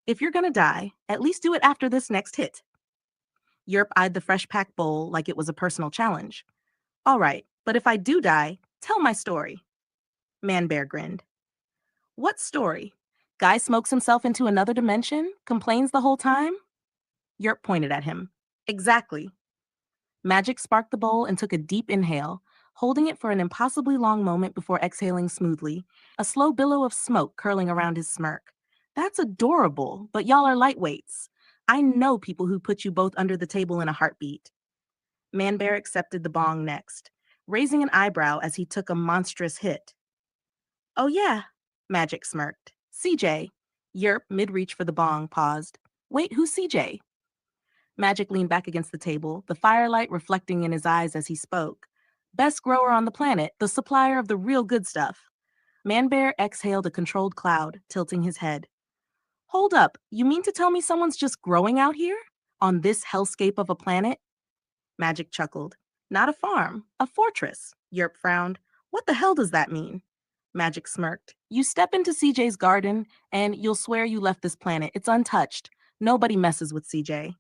"If you're gonna die, at least do it after this next hit." Yerp eyed the fresh-packed bowl like it was a personal challenge. "All right, but if I do die, tell my story." Manbear grinned. "What story? Guy smokes himself into another dimension, complains the whole time?" Yerp pointed at him. "Exactly." Magic sparked the bowl and took a deep inhale, holding it for an impossibly long moment before exhaling smoothly, a slow billow of smoke curling around his smirk. "That's adorable, but y'all are lightweights. I know people who put you both under the table in a heartbeat." Manbear accepted the bong next, raising an eyebrow as he took a monstrous hit. "Oh yeah," Magic smirked. "CJ." Yerp, mid-reach for the bong, paused. "Wait, who's CJ?" Magic leaned back against the table, the firelight reflecting in his eyes as he spoke. "Best grower on the planet, the supplier of the real good stuff." Manbear exhaled a controlled cloud, tilting his head. "Hold up, you mean to tell me someone's just growing out here? On this hellscape of a planet?" Magic chuckled. "Not a farm, a fortress." Yerp frowned. "What the hell does that mean?" Magic smirked. "You step into CJ's garden, and you'll swear you left this planet. It's untouched. Nobody messes with CJ."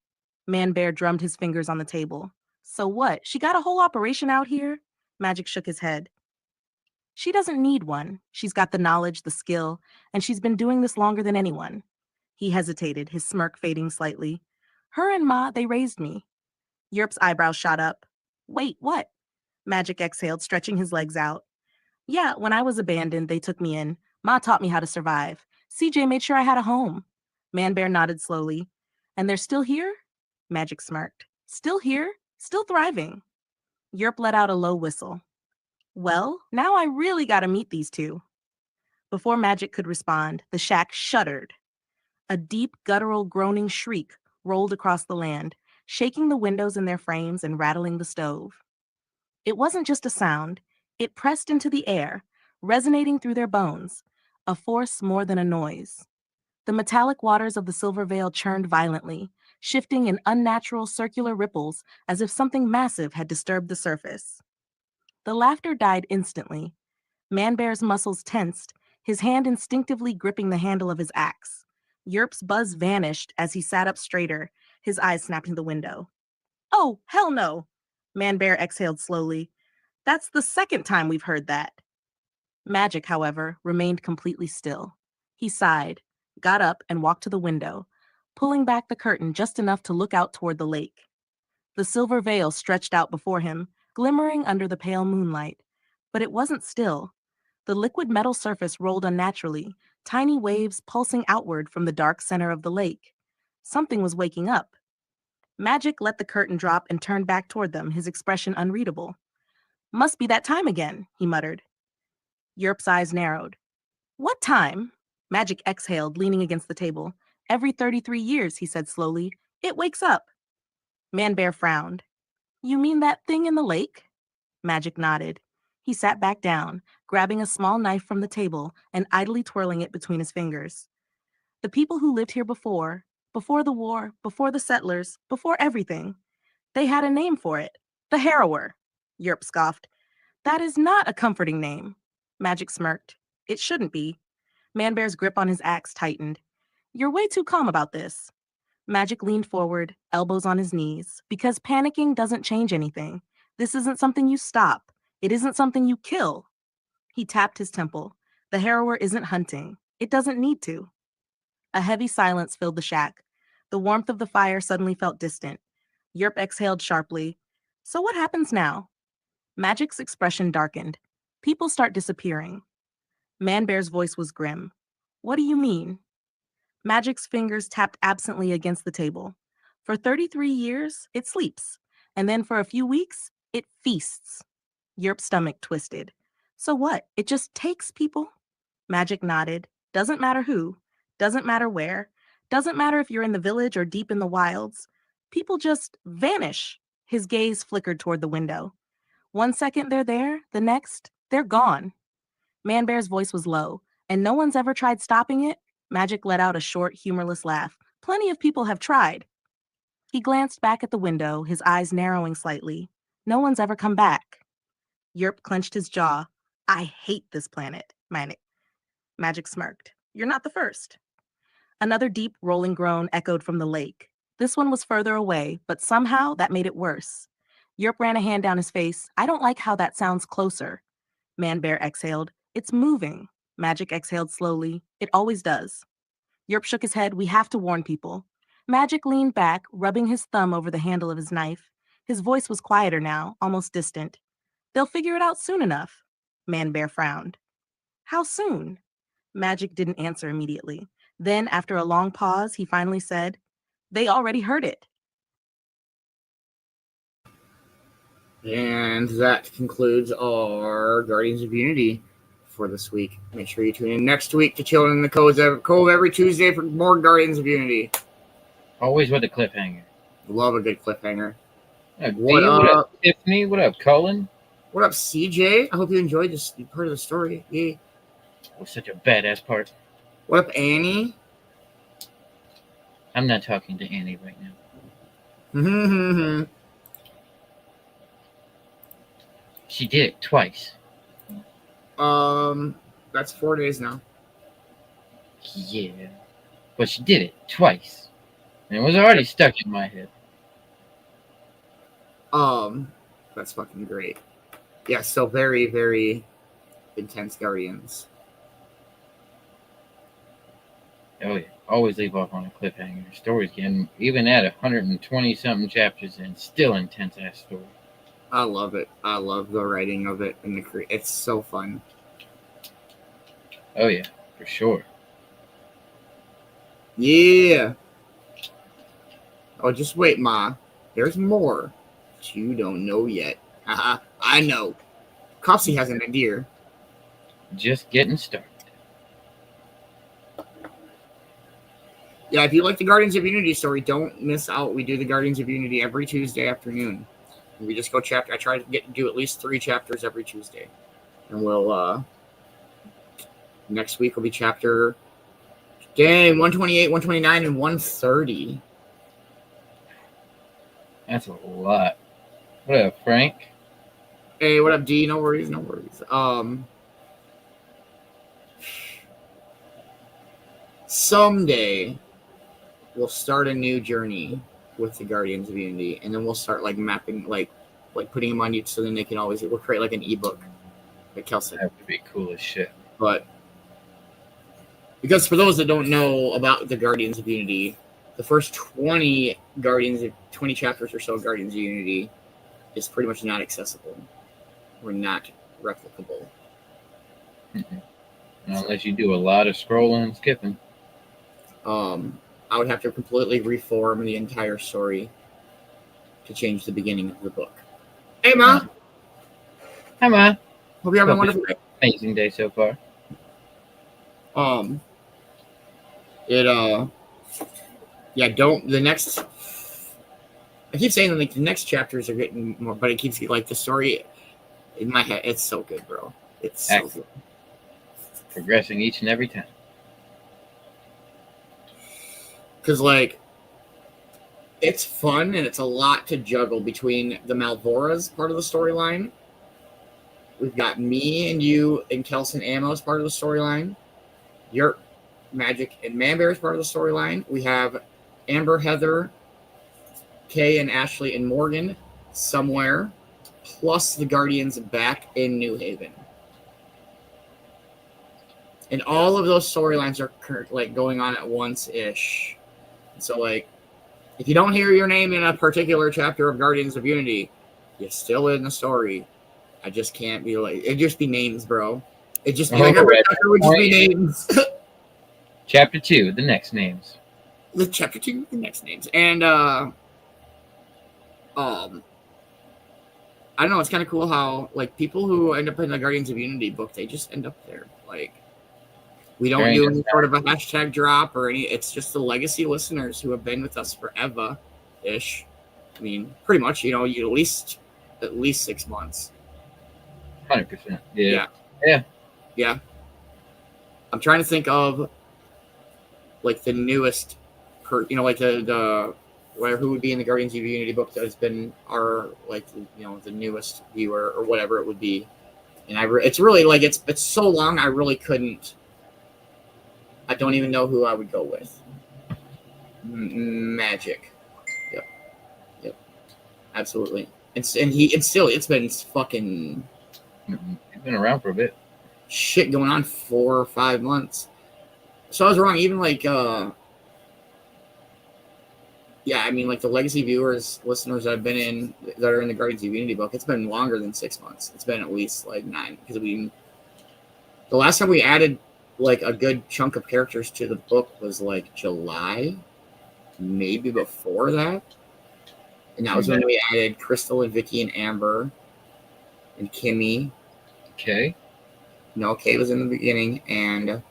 Manbear drummed his fingers on the table. "So what? She got a whole operation out here?" Magic shook his head. "She doesn't need one. She's got the knowledge, the skill, and she's been doing this longer than anyone." He hesitated, his smirk fading slightly. "Her and Ma, they raised me." Yerp's eyebrows shot up. "Wait, what?" Magic exhaled, stretching his legs out. "Yeah, when I was abandoned, they took me in. Ma taught me how to survive. CJ made sure I had a home." Manbear nodded slowly. "And they're still here?" Magic smirked. "Still here, still thriving." Yerp let out a low whistle. "Well, now I really gotta meet these two." Before Magic could respond, the shack shuddered. A deep, guttural, groaning shriek rolled across the land, shaking the windows in their frames and rattling the stove. It wasn't just a sound. It pressed into the air, resonating through their bones, a force more than a noise. The metallic waters of the Silver Veil churned violently, shifting in unnatural circular ripples as if something massive had disturbed the surface. The laughter died instantly. Manbear's muscles tensed, his hand instinctively gripping the handle of his axe. Yerp's buzz vanished as he sat up straighter, his eyes snapping the window. "Oh, hell no!" Manbear exhaled slowly. "That's the second time we've heard that." Magic, however, remained completely still. He sighed, got up, and walked to the window, pulling back the curtain just enough to look out toward the lake. The silver veil stretched out before him, glimmering under the pale moonlight. But it wasn't still. The liquid metal surface rolled unnaturally, tiny waves pulsing outward from the dark center of the lake. Something was waking up. Magic let the curtain drop and turned back toward them, his expression unreadable. "Must be that time again," he muttered. Yerp's eyes narrowed. "What time?" Magic exhaled, leaning against the table. "Every 33 years," he said slowly. "It wakes up." Manbear frowned. "You mean that thing in the lake?" Magic nodded. He sat back down, grabbing a small knife from the table and idly twirling it between his fingers. "The people who lived here before, Before the war, before the settlers, before everything. They had a name for it. The Harrower. Yerp scoffed. That is not a comforting name. Magic smirked. It shouldn't be. Man-Bear's grip on his axe tightened. You're way too calm about this. Magic leaned forward, elbows on his knees, because panicking doesn't change anything. This isn't something you stop. It isn't something you kill. He tapped his temple. The Harrower isn't hunting. It doesn't need to. A heavy silence filled the shack. The warmth of the fire suddenly felt distant. Yerp exhaled sharply. So what happens now? Magic's expression darkened. People start disappearing. Man-Bear's voice was grim. What do you mean? Magic's fingers tapped absently against the table. For 33 years, it sleeps. And then for a few weeks, it feasts. Yerp's stomach twisted. So what? It just takes people? Magic nodded. Doesn't matter who. Doesn't matter where. Doesn't matter if you're in the village or deep in the wilds. People just vanish. His gaze flickered toward the window. 1 second they're there, the next, they're gone. Man-Bear's voice was low, and no one's ever tried stopping it. Magic let out a short, humorless laugh. Plenty of people have tried. He glanced back at the window, his eyes narrowing slightly. No one's ever come back. Yerp clenched his jaw. I hate this planet. Magic smirked. You're not the first. Another deep, rolling groan echoed from the lake. This one was further away, but somehow that made it worse. Yerp ran a hand down his face. I don't like how that sounds closer. Man-Bear exhaled. It's moving. Magic exhaled slowly. It always does. Yerp shook his head. We have to warn people. Magic leaned back, rubbing his thumb over the handle of his knife. His voice was quieter now, almost distant. They'll figure it out soon enough. Man-Bear frowned. How soon? Magic didn't answer immediately. Then, after a long pause, he finally said, They already heard it. And that concludes our Guardians of Unity for this week. Make sure you tune in next week to Chillin In The Cove every Tuesday for more Guardians of Unity. Always with a cliffhanger. Love a good cliffhanger. What up, Tiffany? What up, Colin? What up, CJ? I hope you enjoyed this part of the story. Yeah. Was such a badass part. What up, Annie? I'm not talking to Annie right now. She did it twice. That's 4 days now. Yeah. But she did it twice. And it was already stuck in my head. That's fucking great. Yeah, so very, very intense Guardians. Oh yeah. Always leave off on a cliffhanger. Stories getting even at 120 something chapters and still intense ass story. I love it. I love the writing of it and it's so fun. Oh yeah, for sure. Yeah. Oh, just wait, Ma. There's more that you don't know yet. Haha, I know. Copsy has an idea. Just getting started. Yeah, if you like the Guardians of Unity story, don't miss out. We do the Guardians of Unity every Tuesday afternoon. We just go chapter. I try to do at least 3 chapters every Tuesday. And we'll, next week will be chapter, 128, 129, and 130. That's a lot. What up, Frank? Hey, what up, D? No worries, no worries. Someday we'll start a new journey with the Guardians of Unity, and then we'll start like mapping, like putting them on YouTube, so then they can always we'll create like an ebook, like Kelsey. That would be cool as shit. But because for those that don't know about the Guardians of Unity, the first 20 chapters or so of Guardians of Unity is pretty much not accessible. We're not replicable. Unless you do a lot of scrolling and skipping. I would have to completely reform the entire story to change the beginning of the book. Hey, Ma. Hi, Ma. Hope you're having a wonderful day. Amazing day so far. I keep saying like the next chapters are getting more, but it keeps like the story in my head. It's so good, bro. It's so Excellent. good. Progressing each and every time. because like it's fun and it's a lot to juggle between the Malvoras part of the storyline. We've got me and you and Kelson Amos part of the storyline. Your Magic and Manbear's part of the storyline. We have Amber, Heather, Kay, and Ashley and Morgan somewhere, plus the Guardians back in New Haven. And all of those storylines are like going on at once ish. So like, if you don't hear your name in a particular chapter of Guardians of Unity, you're still in the story. I just can't be like, it'd just be names, bro. It'd just be like every chapter would just be names. Chapter 2, the next names. The chapter 2, the next names. And I don't know, it's kind of cool how like people who end up in the Guardians of Unity book, they just end up there. Like, we don't do any sort of a hashtag drop or any. It's just the legacy listeners who have been with us forever, ish. I mean, pretty much. You know, you at least 6 months. 100%. Yeah. I'm trying to think of like the newest, like the who would be in the Guardians of Unity book that has been our like the newest viewer or whatever it would be. And it's really like it's so long I really couldn't. I don't even know who I would go with. Magic. Yep. Absolutely. It's been fucking. It's been around for a bit. Shit going on 4 or 5 months. So I was wrong. Even like, I mean, like the legacy listeners that I've been in that are in the Guardians of Unity book, it's been longer than 6 months. It's been at least like 9 because the last time we added like a good chunk of characters to the book was like July, maybe before that. And that was when we added Crystal and Vicky and Amber and Kimmy. Okay. No, Kay was in the beginning, and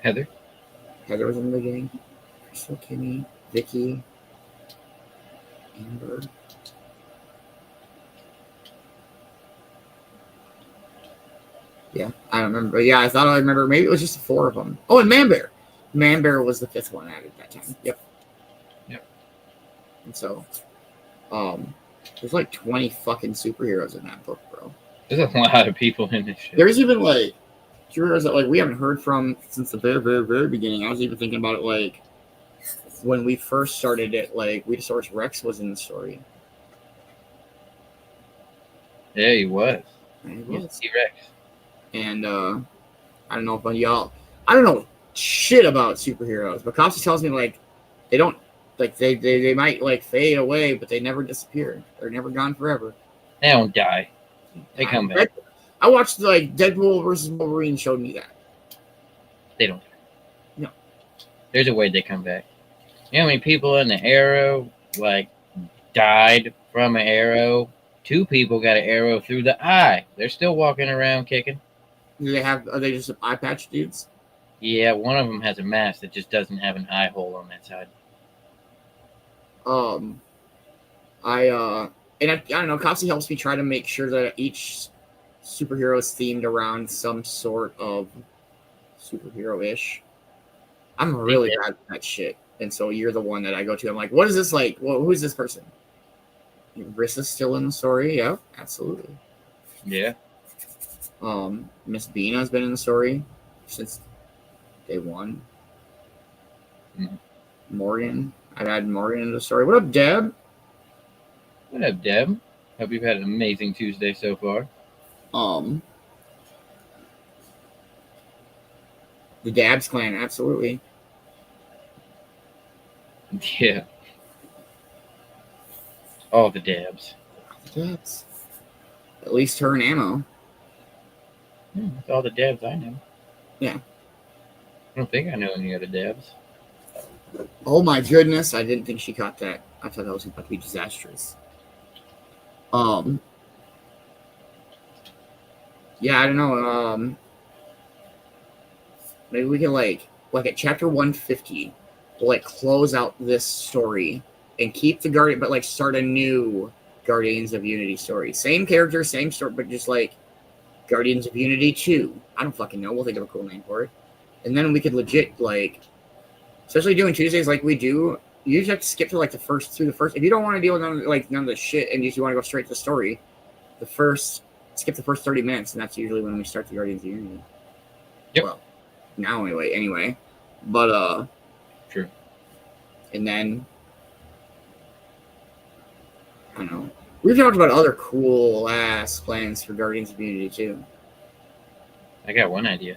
Heather was in the beginning. Crystal, Kimmy, Vicky, Amber. Yeah, I don't remember. But yeah, I thought I remember. Maybe it was just 4 of them. Oh, and Manbear. Manbear was the 5th one added that time. Yep. And so, there's like 20 fucking superheroes in that book, bro. There's a lot of people in this shit. There's even like superheroes that like we haven't heard from since the very, very, very beginning. I was even thinking about it like when we first started it. Like Weedosaurus Rex was in the story. Yeah, he was. He was. T-Rex. And I don't know about y'all. I don't know shit about superheroes, but Cops tells me like they don't. Like they might like fade away, but they never disappear. They're never gone forever. They don't die. They come back. I watched like Deadpool versus Wolverine showed me that. They don't die. No. There's a way they come back. You know how many people in the Arrow like died from an arrow? 2 people got an arrow through the eye. They're still walking around kicking. Are they just eye patch dudes? Yeah, one of them has a mask that just doesn't have an eye hole on that side. I don't know, Copsy helps me try to make sure that each superhero is themed around some sort of superhero-ish. I'm really bad at that shit. And so you're the one that I go to. I'm like, what is this like? Well, who's this person? Rissa's still in the story, yeah, absolutely. Yeah. Miss Bina's been in the story since day 1. Mm-hmm. Morgan. I've added Morgan into the story. What up, Deb? What up, Deb? Hope you've had an amazing Tuesday so far. The Dabs clan, absolutely. Yeah. All the Dabs. Dabs. At least her and Ammo. That's all the Dabs I know. Yeah. I don't think I know any other Dabs. Oh my goodness, I didn't think she caught that. I thought that was about to be disastrous. Yeah, I don't know. Maybe we can like at chapter 150, we'll close out this story and keep the Guardian, but start a new Guardians of Unity story. Same character, same story, but just Guardians of Unity 2. I don't fucking know. We'll think of a cool name for it. And then we could legit, like, especially doing Tuesdays like we do, you just have to skip to, like, through the first. If you don't want to deal with none of the shit and you want to go straight to the story, skip the first 30 minutes, and that's usually when we start the Guardians of Unity. Yep. Well, now anyway. But, True. And then, I don't know. We've talked about other cool ass plans for Guardians of Unity too. I got one idea.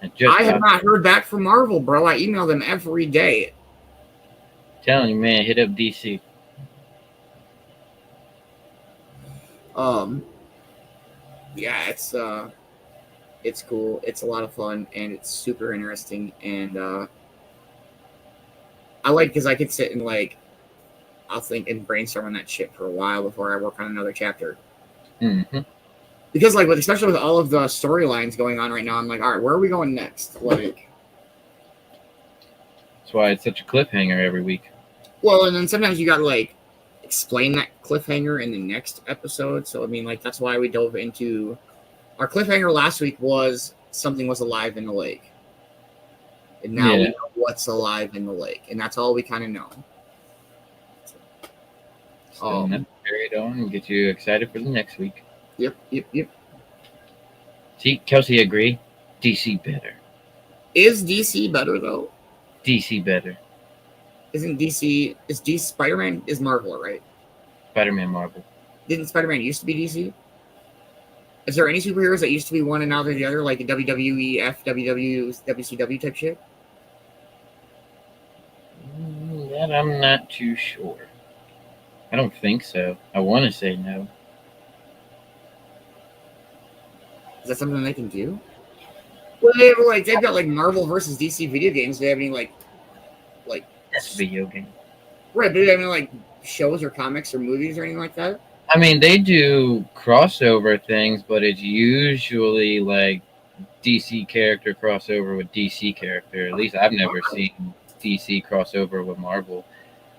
I have not heard back from Marvel, bro. I email them every day. Telling you, man, hit up DC. Yeah, it's cool. It's a lot of fun and it's super interesting. And I like because I could sit and like I'll think and brainstorm on that shit for a while before I work on another chapter. Mm-hmm. Because like especially with all of the storylines going on right now, I'm like, all right, where are we going next? Like, that's why it's such a cliffhanger every week. Well, and then sometimes you got to like explain that cliffhanger in the next episode. So I mean, like that's why we dove into our cliffhanger last week was something was alive in the lake, and now we know what's alive in the lake, and that's all we kind of know. So carry it on and get you excited for the next week. Yep. See, Kelsey agree. DC better. Is DC better though? DC better. Isn't DC Spider-Man is Marvel, right? Spider-Man Marvel. Didn't Spider-Man used to be DC? Is there any superheroes that used to be one and now they're the other, like the WWEF, WCW type shit? That I'm not too sure. I don't think so. I want to say no. Is that something they can do? Well, they've got like Marvel versus DC video games. Do they have any like That's a video game. Right, but do they have any like shows or comics or movies or anything like that? I mean, they do crossover things, but it's usually like DC character crossover with DC character. At least I've never seen DC crossover with Marvel.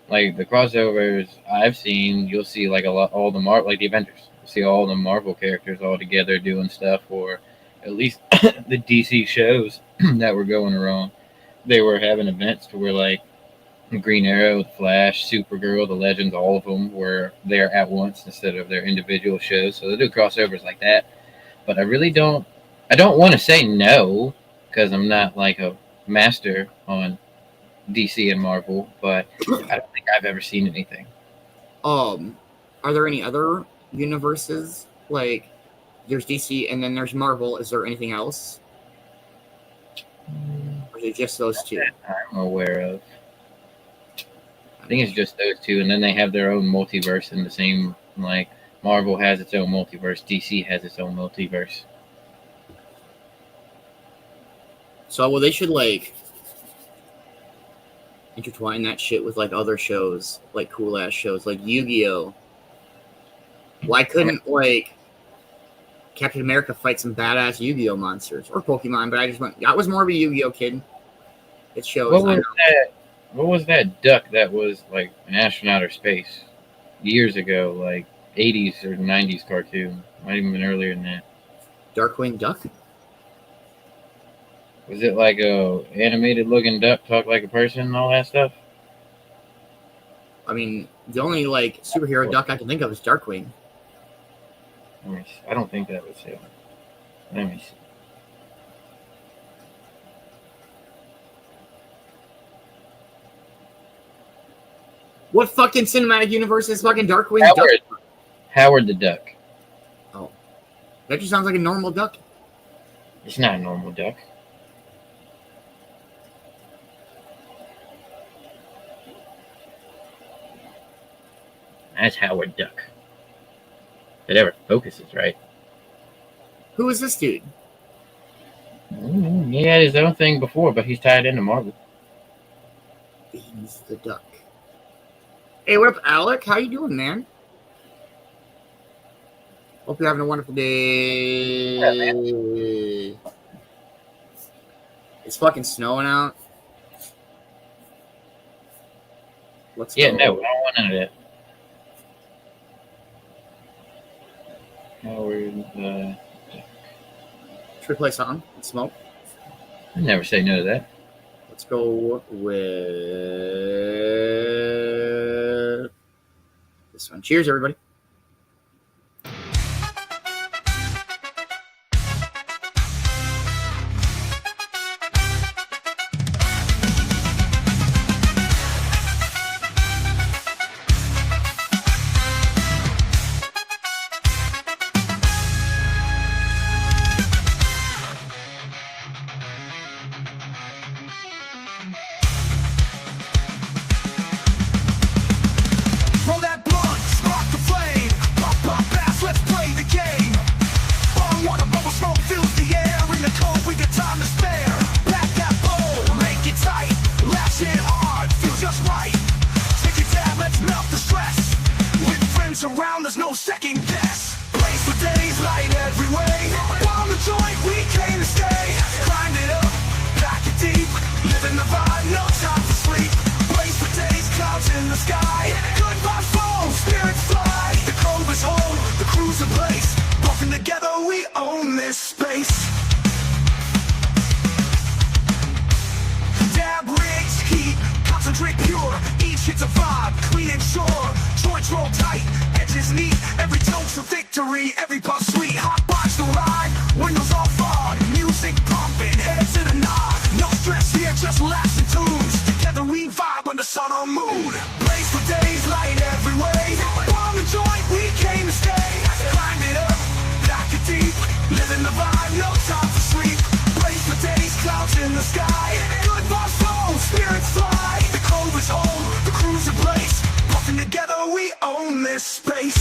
Like the crossovers I've seen, you'll see like all the Marvel, like the Avengers. You'll see all the Marvel characters all together doing stuff, or at least the DC shows that were going around. They were having events to where like Green Arrow, Flash, Supergirl, the Legends, all of them were there at once instead of their individual shows. So they do crossovers like that. But I don't want to say no because I'm not like a master on DC and Marvel, but I don't think I've ever seen anything. Are there any other universes? Like, there's DC and then there's Marvel. Is there anything else? Or is it just those two? I'm aware of. I think it's just those two, and then they have their own multiverse in the same, like, Marvel has its own multiverse, DC has its own multiverse. So, well, they should, like, intertwine that shit with, like, other shows, like, cool-ass shows, like Yu-Gi-Oh! Why couldn't, like, Captain America fight some badass Yu-Gi-Oh! Monsters? Or Pokemon, but I was more of a Yu-Gi-Oh! Kid. It shows. What was that duck that was, like, an astronaut or space years ago, like, 80s or 90s cartoon? Might even been earlier than that. Darkwing Duck? Was it like a animated looking duck, talk like a person and all that stuff? I mean, the only like superhero duck I can think of is Darkwing. I don't think that was it. Let me see. What fucking cinematic universe is fucking Darkwing Duck? Howard the Duck. Oh. That just sounds like a normal duck. It's not a normal duck. That's Howard Duck. If it ever focuses right. Who is this dude? He had his own thing before, but he's tied into Marvel. Beans the Duck. Hey, what up, Alec? How you doing, man? Hope you're having a wonderful day. Yeah, man. It's fucking snowing out. Let's go. No, I don't want none of that. Howard. Should we play something? Smoke. I never say no to that. Let's go with this one. Cheers, everybody. Roll that blunt, spark the flame. Pop, pop, fast, let's play the game. Bong water, bubble smoke fills the air. In the cove, we got time to spare. Pack that bowl, make it tight. Lash it hard, feel just right. Take your tab, let's melt the stress. With friends around, there's no second guess. Blaze for days, light every way. Bomb the joint, we came to stay. Grind it up, pack it deep. Living the vibe, no time to sleep. Blaze for days, clouds in the sky. Good vibes flow, spirits fly. The Cove is home, the crew's in place. Walking together, we own this space. Dab rigs, heat, concentrate pure. Each hit's a vibe, clean and sure. Joints roll tight, edges neat. Every toast a victory, every puff sweet. Hot box the ride, windows all fog. Music pumping, heads in a nod. No stress here, just laughs and tunes. Together we vibe under sun or moon. Blaze for days, light every way. Bomb the joint, we came to stay. Grind it up, pack it deep. Living the vibe, no time to sleep. Blaze for days, clouds in the sky. Good vibes flow, spirits fly. The Cove is home, the crew's in place. Walking together, we own this space.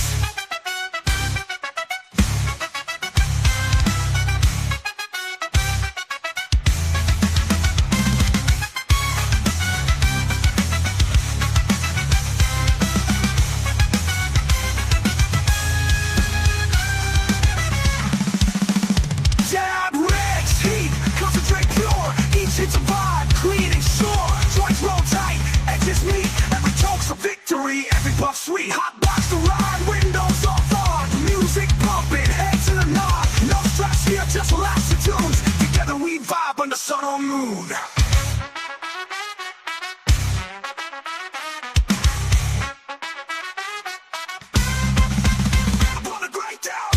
Dab rigs, heat, concentrate pure. Each hit's a vibe, clean and sure. Joints roll tight, edges meet. Every toke's a victory, every puff sweet. Hot box the ride, windows all fog. Music pumping, head to the nod. No stress here, just laughs and tunes. Together we vibe under sun or moon. I wanna break down.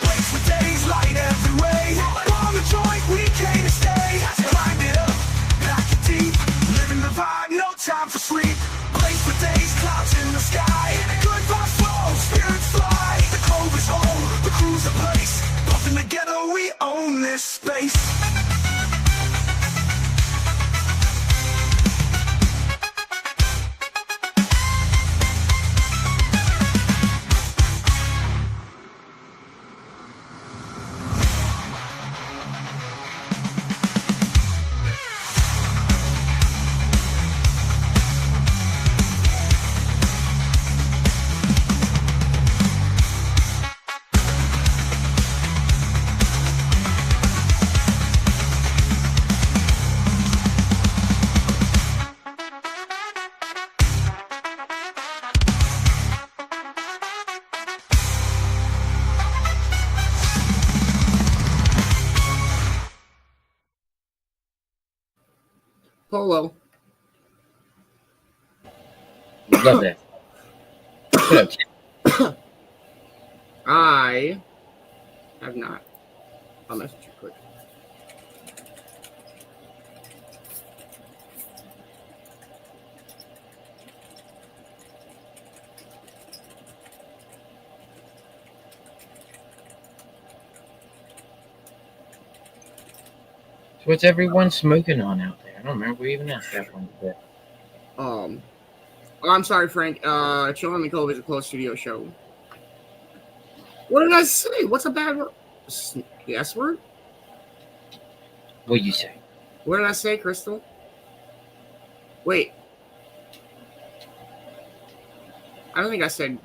Blaze for days, light every way. Bomb the joint, we came to stay. Grind it up, pack it deep. Living the vibe, no time for sleep. Blaze for days, clouds in the sky. Good vibes flow, spirits fly. The Cove is home, the crew's in place. Bumping together, we own this space. Polo. Love that. What up, Tim? I have not. I'll message you quick. So what's everyone smoking on out there? I don't remember we even asked that one. But Oh, I'm sorry, Frank. Chillin In The Cove is a closed studio show. What did I say? What's a bad word? The S word? what you say? What did I say, Crystal? Wait. I don't think I said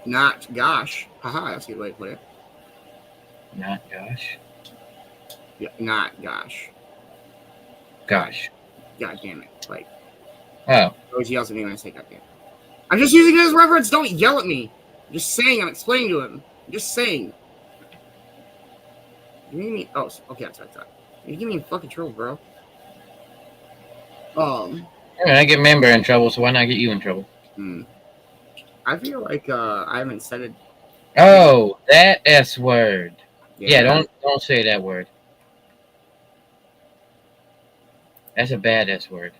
not gosh. Haha, that's a good way to put it. Not gosh. Yeah, not gosh. Gosh. God damn it. Like, Oh. always yells at me when I say God damn it. I'm just using it as reference. Don't yell at me. I'm just saying. I'm explaining to him. I'm just saying. You mean me? Oh, okay. That's what I thought. You give me in fucking trouble, bro. I get member in trouble, so why not get you in trouble? I feel like I haven't said it. Oh, that S word. Yeah, don't say that word. That's a bad S word.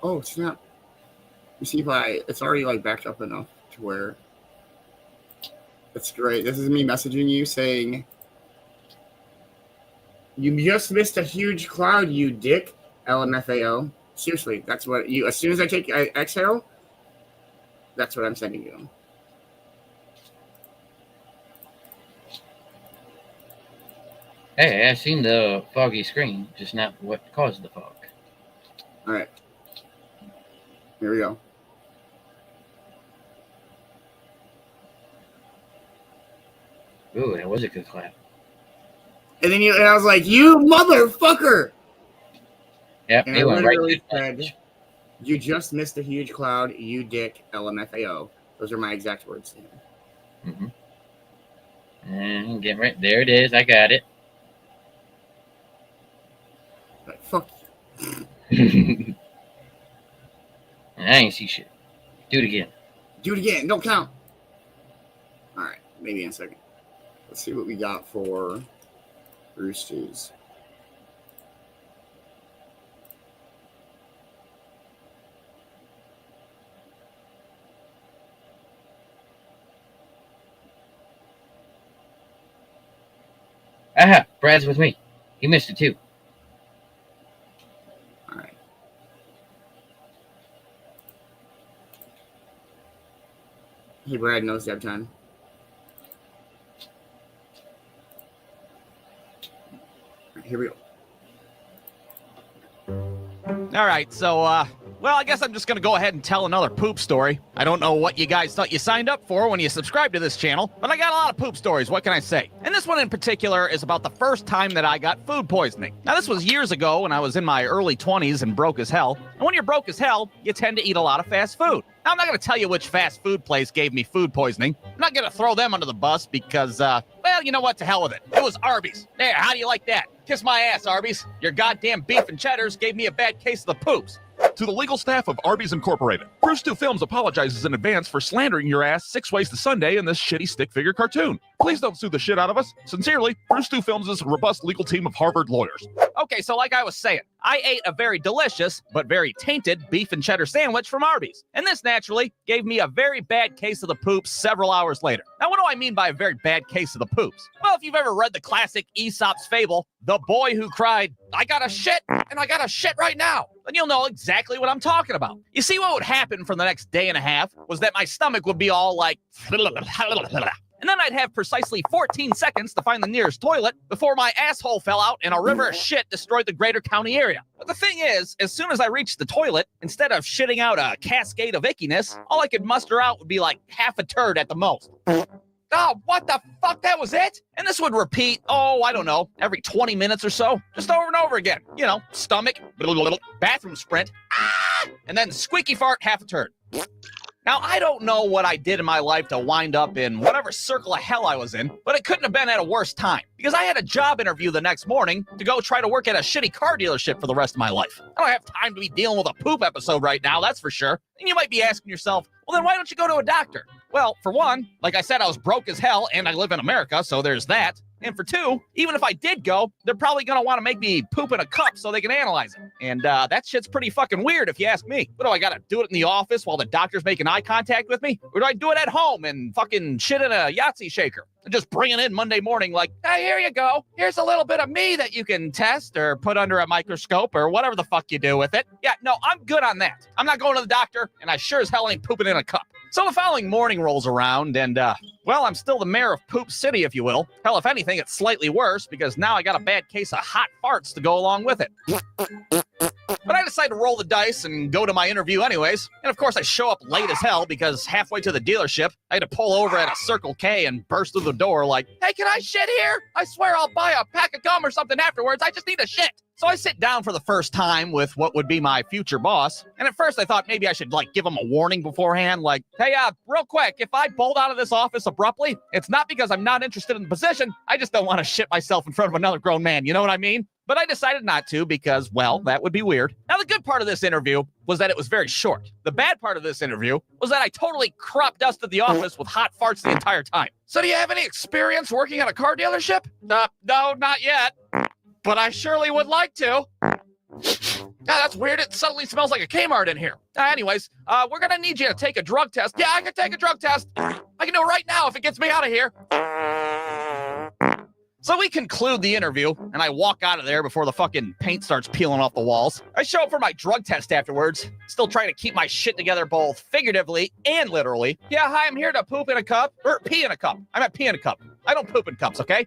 Oh snap! You see if it's already like backed up enough to where it's great. This is me messaging you saying, "You just missed a huge cloud, you dick." LMFAO. Seriously, that's what you. As soon as I exhale, that's what I'm sending you. Hey, I've seen the foggy screen, just not what caused the fog. All right. Here we go. Ooh, that was a good clap. And then I was like, "You motherfucker!" Yep, And it I went right literally to said, "You just missed a huge cloud, you dick." LMFAO. Those are my exact words. And get right there. It is. I got it. Like, fuck you. I ain't see shit. Do it again. Do it again. Don't count. All right. Maybe in a second. Let's see what we got for Roosters. Aha! Brad's with me. He missed it too. All right. Hey, Brad knows that time. Here we go. All right, so, well, I guess I'm just gonna go ahead and tell another poop story. I don't know what you guys thought you signed up for when you subscribed to this channel, but I got a lot of poop stories, what can I say? And this one in particular is about the first time that I got food poisoning. Now, this was years ago when I was in my early 20s and broke as hell. And when you're broke as hell, you tend to eat a lot of fast food. Now, I'm not gonna tell you which fast food place gave me food poisoning. I'm not gonna throw them under the bus because, well, you know what, to hell with it. It was Arby's. There, how do you like that? Kiss my ass, Arby's. Your goddamn beef and cheddars gave me a bad case of the poops. To the legal staff of Arby's Incorporated, Bruce 2 Films apologizes in advance for slandering your ass 6 ways to Sunday in this shitty stick figure cartoon. Please don't sue the shit out of us. Sincerely, Bruce 2 Films' robust legal team of Harvard lawyers. Okay, so like I was saying, I ate a very delicious, but very tainted beef and cheddar sandwich from Arby's. And this naturally gave me a very bad case of the poops several hours later. Now, what do I mean by a very bad case of the poops? Well, if you've ever read the classic Aesop's fable, The Boy Who Cried, "I gotta shit, and I gotta shit right now," then you'll know exactly what I'm talking about. You see, what would happen for the next day and a half was that my stomach would be all like, and then I'd have precisely 14 seconds to find the nearest toilet before my asshole fell out and a river of shit destroyed the greater county area. But the thing is, as soon as I reached the toilet, instead of shitting out a cascade of ickiness, all I could muster out would be like half a turd at the most. Oh, what the fuck? That was it? And this would repeat, oh, I don't know, every 20 minutes or so, just over and over again. You know, stomach, bathroom sprint, and then squeaky fart, half a turd. Now, I don't know what I did in my life to wind up in whatever circle of hell I was in, but it couldn't have been at a worse time, because I had a job interview the next morning to go try to work at a shitty car dealership for the rest of my life. I don't have time to be dealing with a poop episode right now, that's for sure. And you might be asking yourself, well, then why don't you go to a doctor? Well, for one, like I said, I was broke as hell, and I live in America, so there's that. And for two, even if I did go, they're probably going to want to make me poop in a cup so they can analyze it. And that shit's pretty fucking weird if you ask me. What do I got to do it in the office while the doctor's making eye contact with me? Or do I do it at home and fucking shit in a Yahtzee shaker? And just bring it in Monday morning like, hey, here you go. Here's a little bit of me that you can test or put under a microscope or whatever the fuck you do with it. Yeah, no, I'm good on that. I'm not going to the doctor, and I sure as hell ain't pooping in a cup. So the following morning rolls around, and, well, I'm still the mayor of Poop City, if you will. Hell, if anything, it's slightly worse, because now I got a bad case of hot farts to go along with it. But I decided to roll the dice and go to my interview anyways. And of course, I show up late as hell because halfway to the dealership, I had to pull over at a Circle K and burst through the door like, hey, can I shit here? I swear I'll buy a pack of gum or something afterwards. I just need a shit. So I sit down for the first time with what would be my future boss. And at first I thought maybe I should like give him a warning beforehand. Like, hey, real quick, if I bolt out of this office abruptly, it's not because I'm not interested in the position. I just don't want to shit myself in front of another grown man. You know what I mean? But I decided not to because, well, that would be weird. Now, the good part of this interview was that it was very short. The bad part of this interview was that I totally crop dusted the office with hot farts the entire time. So do you have any experience working at a car dealership? No, not yet. But I surely would like to. That's weird. It suddenly smells like a Kmart in here. Anyways, we're gonna need you to take a drug test. Yeah, I can take a drug test. I can do it right now if it gets me out of here. So we conclude the interview, and I walk out of there before the fucking paint starts peeling off the walls. I show up for my drug test afterwards, still trying to keep my shit together both figuratively and literally. Yeah, hi, I'm here to poop in a cup, or pee in a cup. I meant pee in a cup. I don't poop in cups, okay?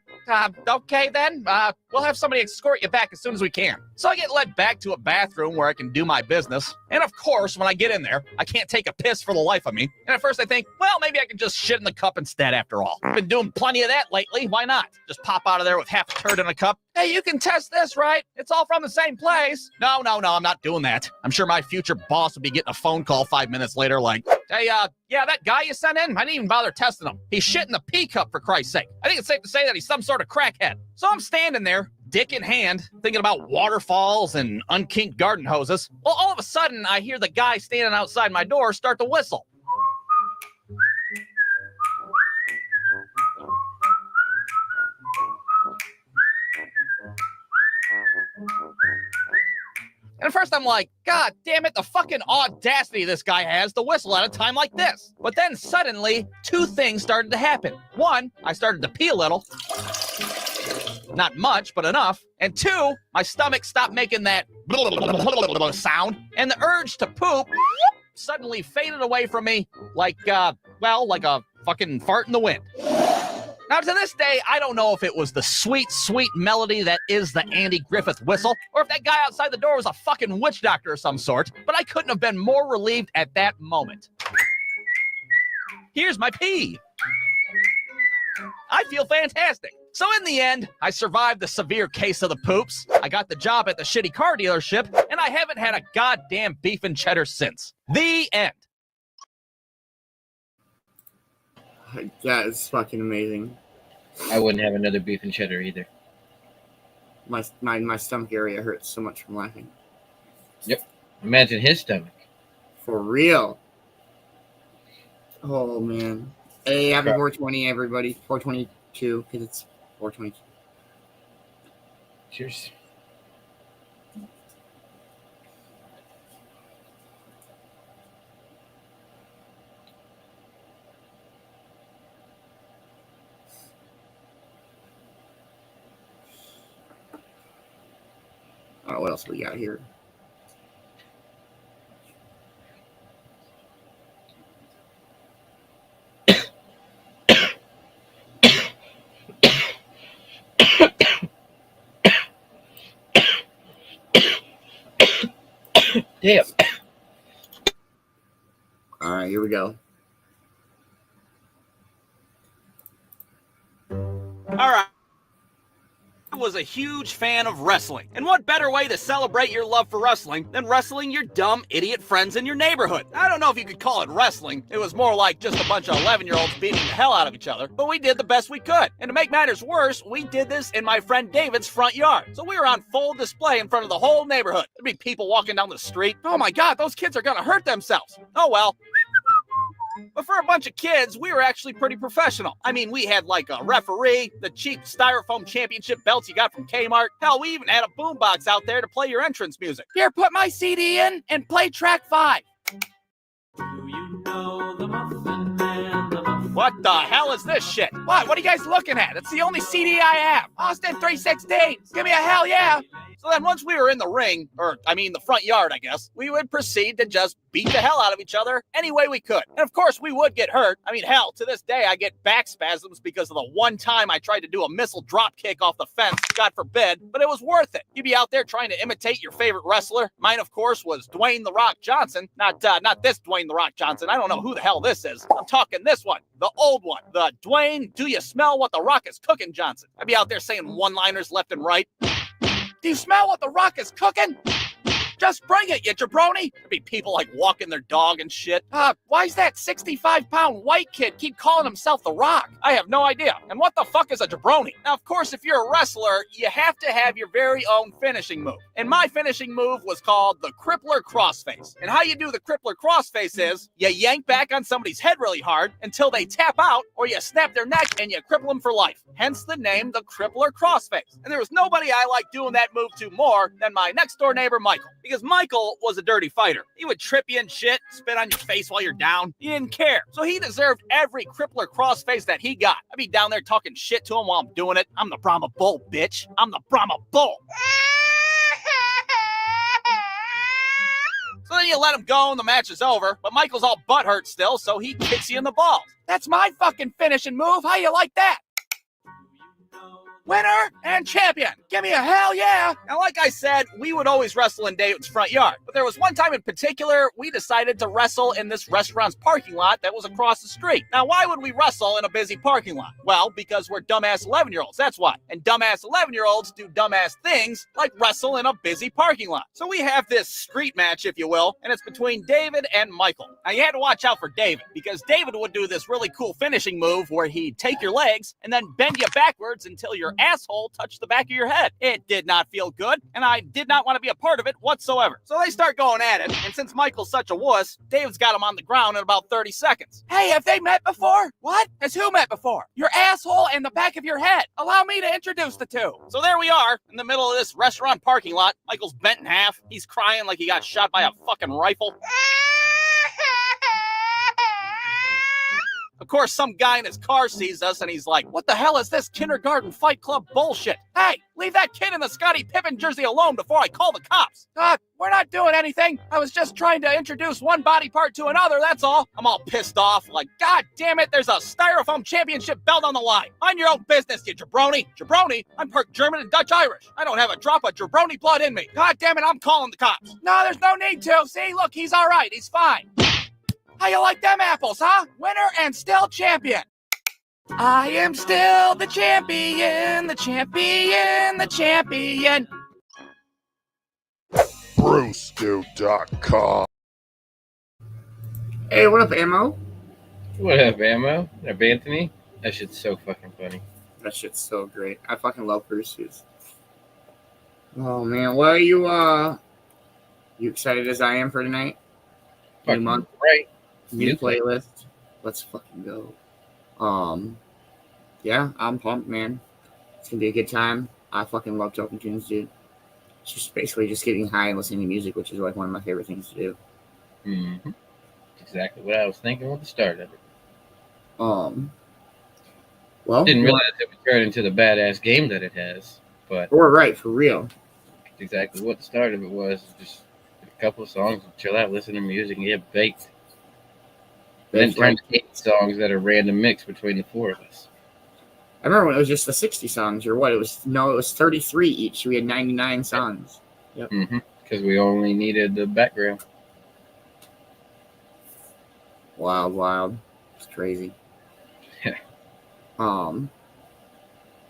Okay then, we'll have somebody escort you back as soon as we can. So I get led back to a bathroom where I can do my business. And of course, when I get in there, I can't take a piss for the life of me. And at first I think, well, maybe I can just shit in the cup instead after all. I've been doing plenty of that lately, why not? Just pop out of there with half a turd in a cup. Hey, you can test this, right? It's all from the same place. No, I'm not doing that. I'm sure my future boss would be getting a phone call 5 minutes later like, hey, yeah, that guy you sent in, I didn't even bother testing him. He's shit in the pee cup, for Christ's sake. I think it's safe to say that he's some sort of crackhead. So I'm standing there, dick in hand, thinking about waterfalls and unkinked garden hoses. Well, all of a sudden, I hear the guy standing outside my door start to whistle. And at first I'm like, God damn it, the fucking audacity this guy has to whistle at a time like this. But then suddenly, two things started to happen. One, I started to pee a little. Not much, but enough. And two, my stomach stopped making that sound. And the urge to poop suddenly faded away from me like, like a fucking fart in the wind. Now, to this day, I don't know if it was the sweet, sweet melody that is the Andy Griffith whistle, or if that guy outside the door was a fucking witch doctor of some sort, but I couldn't have been more relieved at that moment. Here's my pee. I feel fantastic. So in the end, I survived the severe case of the poops, I got the job at the shitty car dealership, and I haven't had a goddamn beef and cheddar since. The end. That is fucking amazing. I wouldn't have another beef and cheddar either. My stomach area hurts so much from laughing. Yep. Imagine his stomach. For real. Oh man. Hey, happy 420 everybody. 422 because it's 422. Cheers. What else we got here? Damn. All right, here we go. All right. I was a huge fan of wrestling. And what better way to celebrate your love for wrestling than wrestling your dumb idiot friends in your neighborhood? I don't know if you could call it wrestling. It was more like just a bunch of 11-year-olds beating the hell out of each other. But we did the best we could. And to make matters worse, we did this in my friend David's front yard. So we were on full display in front of the whole neighborhood. There'd be people walking down the street. Oh my God, those kids are gonna hurt themselves. Oh well. But for a bunch of kids, we were actually pretty professional. I mean, we had like a referee, the cheap styrofoam championship belts you got from Kmart. Hell, we even had a boombox out there to play your entrance music. Here, put my CD in and play track 5. Do you know the Muffin Man? What the hell is this shit? What are you guys looking at? It's the only CD I have. Austin 316. Give me a hell yeah. So then once we were in the ring, or I mean the front yard, I guess, we would proceed to just beat the hell out of each other any way we could. And of course, we would get hurt. I mean, hell, to this day, I get back spasms because of the one time I tried to do a missile drop kick off the fence, God forbid, but it was worth it. You'd be out there trying to imitate your favorite wrestler. Mine, of course, was Dwayne "The Rock" Johnson. Not this Dwayne "The Rock" Johnson. I don't know who the hell this is. I'm talking this one, the old one, the Dwayne "Do you smell what the Rock is cooking" Johnson. I'd be out there saying one-liners left and right. Do you smell what the Rock is cooking? Just bring it, you jabroni. There'd be people like walking their dog and shit. Why's that 65-pound white kid keep calling himself The Rock? I have no idea. And what the fuck is a jabroni? Now, of course, if you're a wrestler, you have to have your very own finishing move. And my finishing move was called the Crippler Crossface. And how you do the Crippler Crossface is you yank back on somebody's head really hard until they tap out, or you snap their neck and you cripple them for life. Hence the name, the Crippler Crossface. And there was nobody I liked doing that move to more than my next door neighbor, Michael. Because Michael was a dirty fighter. He would trip you and shit, spit on your face while you're down. He didn't care. So he deserved every Crippler Crossface that he got. I'd be down there talking shit to him while I'm doing it. I'm the Brahma Bull, bitch. I'm the Brahma Bull. So then you let him go and the match is over, but Michael's all butthurt still, so he kicks you in the balls. That's my fucking finishing move. How you like that? Winner and champion. Give me a hell yeah. Now, like I said, we would always wrestle in David's front yard. But there was one time in particular, we decided to wrestle in this restaurant's parking lot that was across the street. Now, why would we wrestle in a busy parking lot? Well, because we're dumbass 11-year-olds, that's why. And dumbass 11-year-olds do dumbass things like wrestle in a busy parking lot. So we have this street match, if you will, and it's between David and Michael. Now, you had to watch out for David, because David would do this really cool finishing move where he'd take your legs and then bend you backwards until your asshole touched the back of your head. It did not feel good, and I did not want to be a part of it whatsoever. So they start going at it, and since Michael's such a wuss, David's got him on the ground in about 30 seconds. Hey, have they met before? What? Has who met before? Your asshole and the back of your head. Allow me to introduce the two. So there we are, in the middle of this restaurant parking lot. Michael's bent in half. He's crying like he got shot by a fucking rifle. Of course, some guy in his car sees us and he's like, what the hell is this kindergarten fight club bullshit? Hey, leave that kid in the Scottie Pippen jersey alone before I call the cops. We're not doing anything. I was just trying to introduce one body part to another, that's all. I'm all pissed off, like, God damn it, there's a styrofoam championship belt on the line. Mind your own business, you jabroni. Jabroni? I'm part German and Dutch Irish. I don't have a drop of jabroni blood in me. God damn it, I'm calling the cops. No, there's no need to. See, look, he's all right. He's fine. How you like them apples, huh? Winner and still champion. I am still the champion, the champion, the champion. Brewstew.com. Hey, what up, Ammo? What up, Ammo? What up, Anthony? That shit's so fucking funny. That shit's so great. I fucking love Brewsters. Oh, man. Well, you excited as I am for tonight? New month. Right. New playlist. Let's fucking go. Yeah, I'm pumped, man. It's gonna be a good time. I fucking love Token Tunes, dude. It's just basically just getting high and listening to music, which is like one of my favorite things to do. Mm-hmm. Exactly what I was thinking at the start of it. Well, didn't realize it would turn into the badass game that it has, but we're right, for real. Exactly what the start of it was. Just a couple of songs, chill out, listen to music, and get baked. Then turn to 8 songs that are random mix between the 4 of us. I remember when it was just the 60 songs, or what? It was 33 each. We had 99 songs. Yep. Because we only needed the background. Wild. It's crazy. Yeah.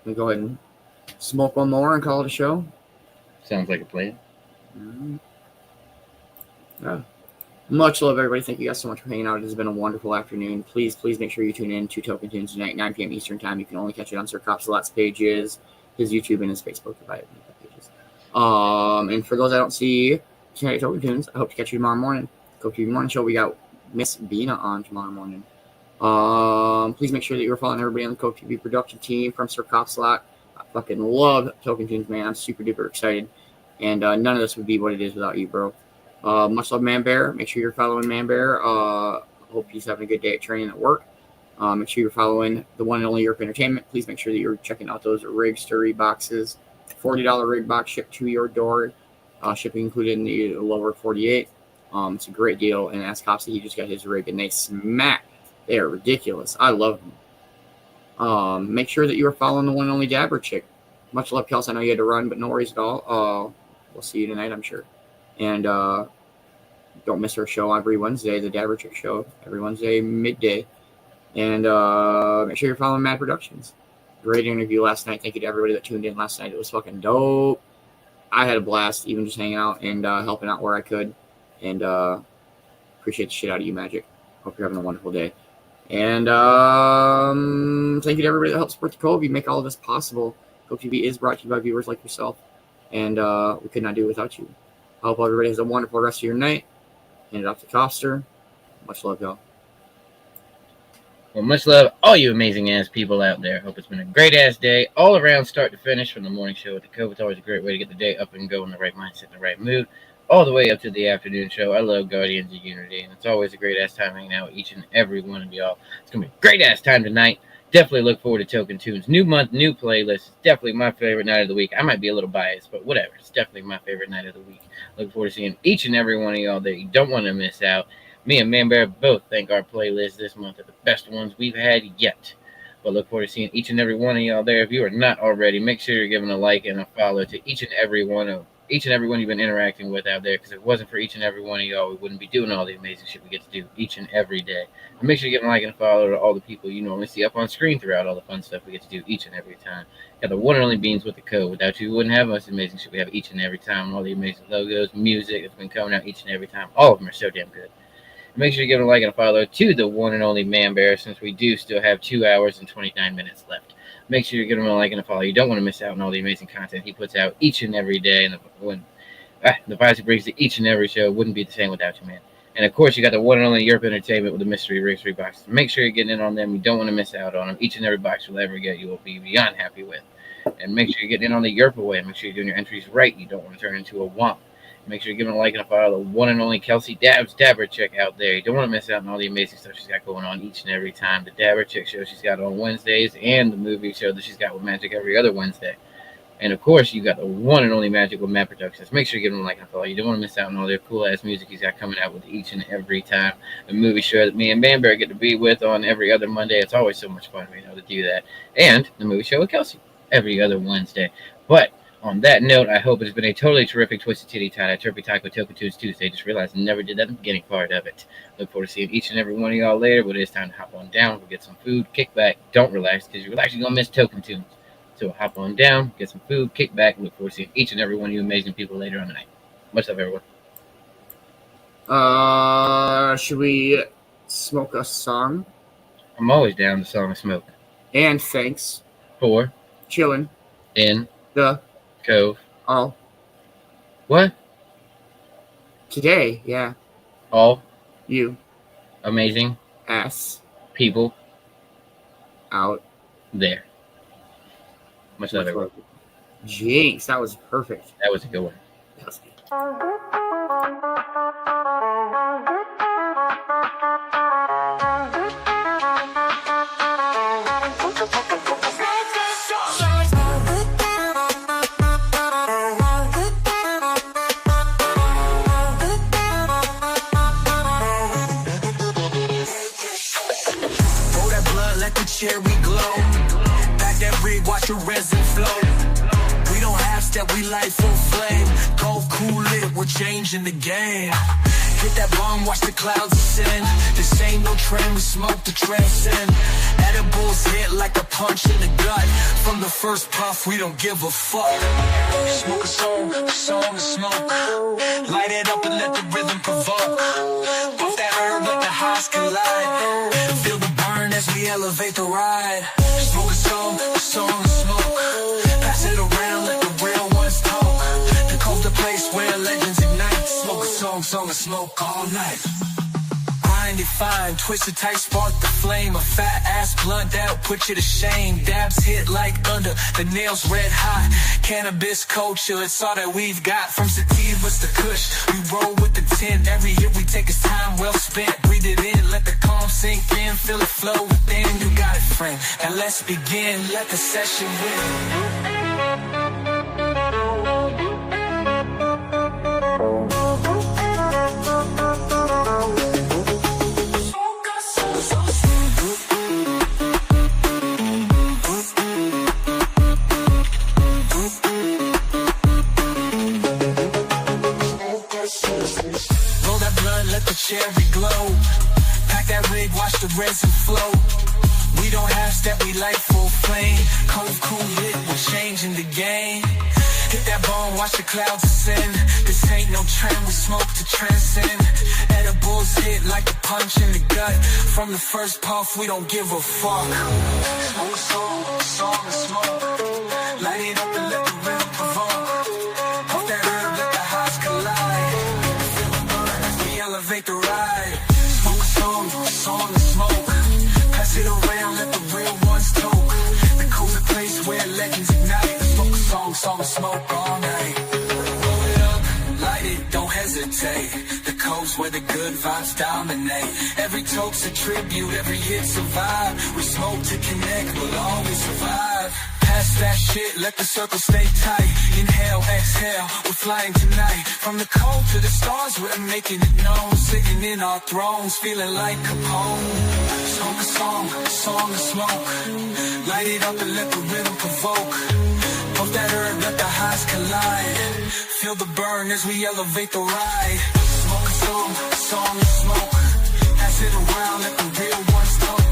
We go ahead and smoke one more and call it a show. Sounds like a plan. Yeah. Much love, everybody. Thank you guys so much for hanging out. It has been a wonderful afternoon. Please make sure you tune in to Token Tunes tonight, 9 p.m. Eastern Time. You can only catch it on Sir Copsalat's pages, his YouTube, and his Facebook pages. And for those I don't see tonight at Token Tunes, I hope to catch you tomorrow morning. Cove-TV Morning Show. We got Miss Bina on tomorrow morning. Please make sure that you're following everybody on the Cove-TV production team from Sir Copsalat. I fucking love Token Tunes, man. I'm super duper excited. And none of this would be what it is without you, bro. Much love, Man Bear. Make sure you're following Man Bear. Hope he's having a good day at training at work. Make sure you're following the one and only Europe Entertainment. Please make sure that you're checking out those rig sturry boxes. $40 rig box shipped to your door. Shipping included in the lower 48. It's a great deal. And as Copsy, he just got his rig, and they smack. They are ridiculous. I love them. Make sure that you are following the one and only Dabber Chick. Much love, Kels. I know you had to run, but no worries at all. We'll see you tonight, I'm sure. And don't miss our show every Wednesday, the Dabber Chick Show, every Wednesday midday. And make sure you're following Mad Productions. Great interview last night. Thank you to everybody that tuned in last night. It was fucking dope. I had a blast, even just hanging out and helping out where I could. And appreciate the shit out of you, Magic. Hope you're having a wonderful day. And thank you to everybody that helped support the Cove. You make all of this possible. Cove-TV is brought to you by viewers like yourself. And we could not do it without you. I hope everybody has a wonderful rest of your night. Hand it off to Coster. Much love, y'all. Well, much love, all you amazing ass people out there. Hope it's been a great ass day, all around, start to finish, from the morning show with the Cove. It's always a great way to get the day up and go in the right mindset, in the right mood, all the way up to the afternoon show. I love Guardians of Unity, and it's always a great ass time hanging out with each and every one of y'all. It's gonna be a great ass time tonight. Definitely look forward to Token Tunes. New month, new playlist. It's definitely my favorite night of the week. I might be a little biased, but whatever. It's definitely my favorite night of the week. Look forward to seeing each and every one of y'all that you don't want to miss out. Me and Man Bear both think our playlists this month are the best ones we've had yet. But look forward to seeing each and every one of y'all there. If you are not already, make sure you're giving a like and a follow to each and every one you've been interacting with out there. Because if it wasn't for each and every one of y'all, we wouldn't be doing all the amazing shit we get to do each and every day. And make sure you're giving a like and a follow to all the people you normally see up on screen throughout all the fun stuff we get to do each and every time. Got the one and only Beans with the Code. Without you, we wouldn't have us amazing shit we have each and every time. All the amazing logos, music that's been coming out each and every time. All of them are so damn good. Make sure you give a like and a follow to the one and only Man Bear, since we do still have 2 hours and 29 minutes left. Make sure you give him a like and a follow. You don't want to miss out on all the amazing content he puts out each and every day. And the vibes he brings to each and every show wouldn't be the same without you, man. And of course, you got the one and only Europe Entertainment with the mystery rigs boxes. Make sure you're getting in on them. You don't want to miss out on them. Each and every box you'll ever get, you will be beyond happy with. And make sure you're getting in on the Europe away. Make sure you're doing your entries right. You don't want to turn into a womp. Make sure you're giving a like and a follow to the one and only Kelsey Dabber Chick out there. You don't want to miss out on all the amazing stuff she's got going on each and every time. The Dabber Chick show she's got on Wednesdays, and the movie show that she's got with Magic every other Wednesday. And of course, you got the one and only Magic with Mad Productions. Make sure you give him a like and a follow. You don't want to miss out on all their cool ass music he's got coming out with each and every time. The movie show that me and Man Bear get to be with on every other Monday. It's always so much fun being able to do that. And the movie show with Kelsey every other Wednesday. But on that note, I hope it's been a totally terrific Twisted Titty Tie Turpy Taco Token Tunes Tuesday. Just realized I never did that in the beginning part of it. Look forward to seeing each and every one of y'all later, but it's time to hop on down. We'll get some food, kick back. Don't relax, because you relax, you're going to miss Token Tunes. So hop on down, get some food, kick back. Look forward to seeing each and every one of you amazing people later on tonight. Much love, everyone. Should we smoke a song? I'm always down to song and smoke. And thanks For Chillin In The Cove. All What? today, yeah. All You amazing ass people out there. Much love, everyone. Jinx, that was perfect. That was a good one. That was good. Roll that blood, let the cherry glow. Back that rig, watch your resin flow. We don't half step, we light full flame. Cove cool lit, we're changing the game. Hit that bomb, watch the clouds ascend. This ain't no trend, we smoke to transcend. Edibles hit like a punch in the gut. From the first puff, we don't give a fuck. Smoke a song and smoke. Light it up and let the rhythm provoke. Puff that herb, let the highs collide. Feel the burn as we elevate the ride. Smoke a song and smoke. Pass it around, let the real ones talk. The Cove, the place where legends ignite. Smoke a song and smoke all night. I ain't defined, twisted tight, spark the flame. A fat ass blunt that'll put you to shame. Dabs hit like thunder, the nails red hot. Cannabis culture, it's all that we've got. From sativas to kush, we roll with the 10. Every hit we take is time well spent. Breathe it in, let the calm sink in. Feel it flow within, you got it, friend. Now let's begin, let the session win. let the cherry glow. Pack that rig, watch the resin flow. We don't half step, we light full flame. Cove cool lit, we're changing the game. Hit that bone, watch the clouds ascend. This ain't no trend, we smoke to transcend. Edibles hit like a punch in the gut. From the first puff, we don't give a fuck. Smoke a song and smoke. Light it up and let the rhythm provoke. Puff that herb, let the highs collide. Feel the burn as we elevate the ride. Smoke a song and smoke. Pass it around, let the real ones talk. The Cove's a place where legends ignite. Smoke a song and smoke all night. Roll it up, light it, don't hesitate. The Cove's where the good vibes dominate. Every toke's a tribute, every hit's a vibe. We smoke to connect, we'll always survive. Pass that shit, let the circle stay tight. Inhale, exhale, we're flying tonight. From the cold to the stars, we're making it known. Sitting in our thrones, feeling like Capone. Smoke a song and smoke. Light it up and let the rhythm provoke. Puff that herb, let the highs collide. Feel the burn as we elevate the ride. Smoke a song and smoke. Pass it around, let the real ones talk.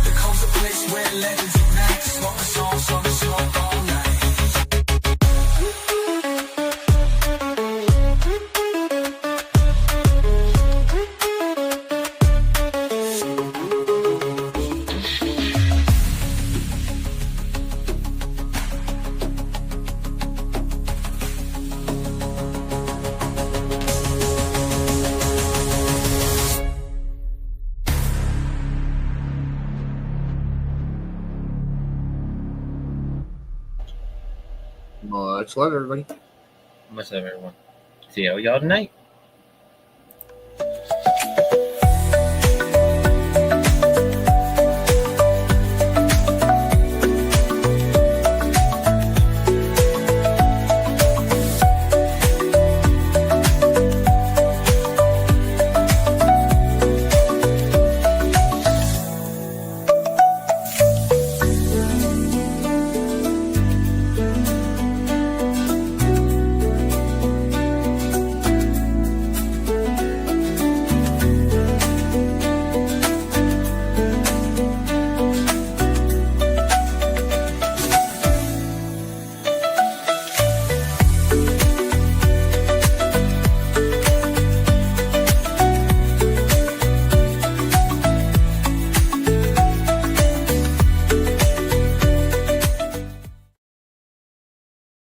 The Cove's a place where legends ignite. Smoke a song and smoke all night. Much love, everybody. Much love, everyone. See how y'all tonight.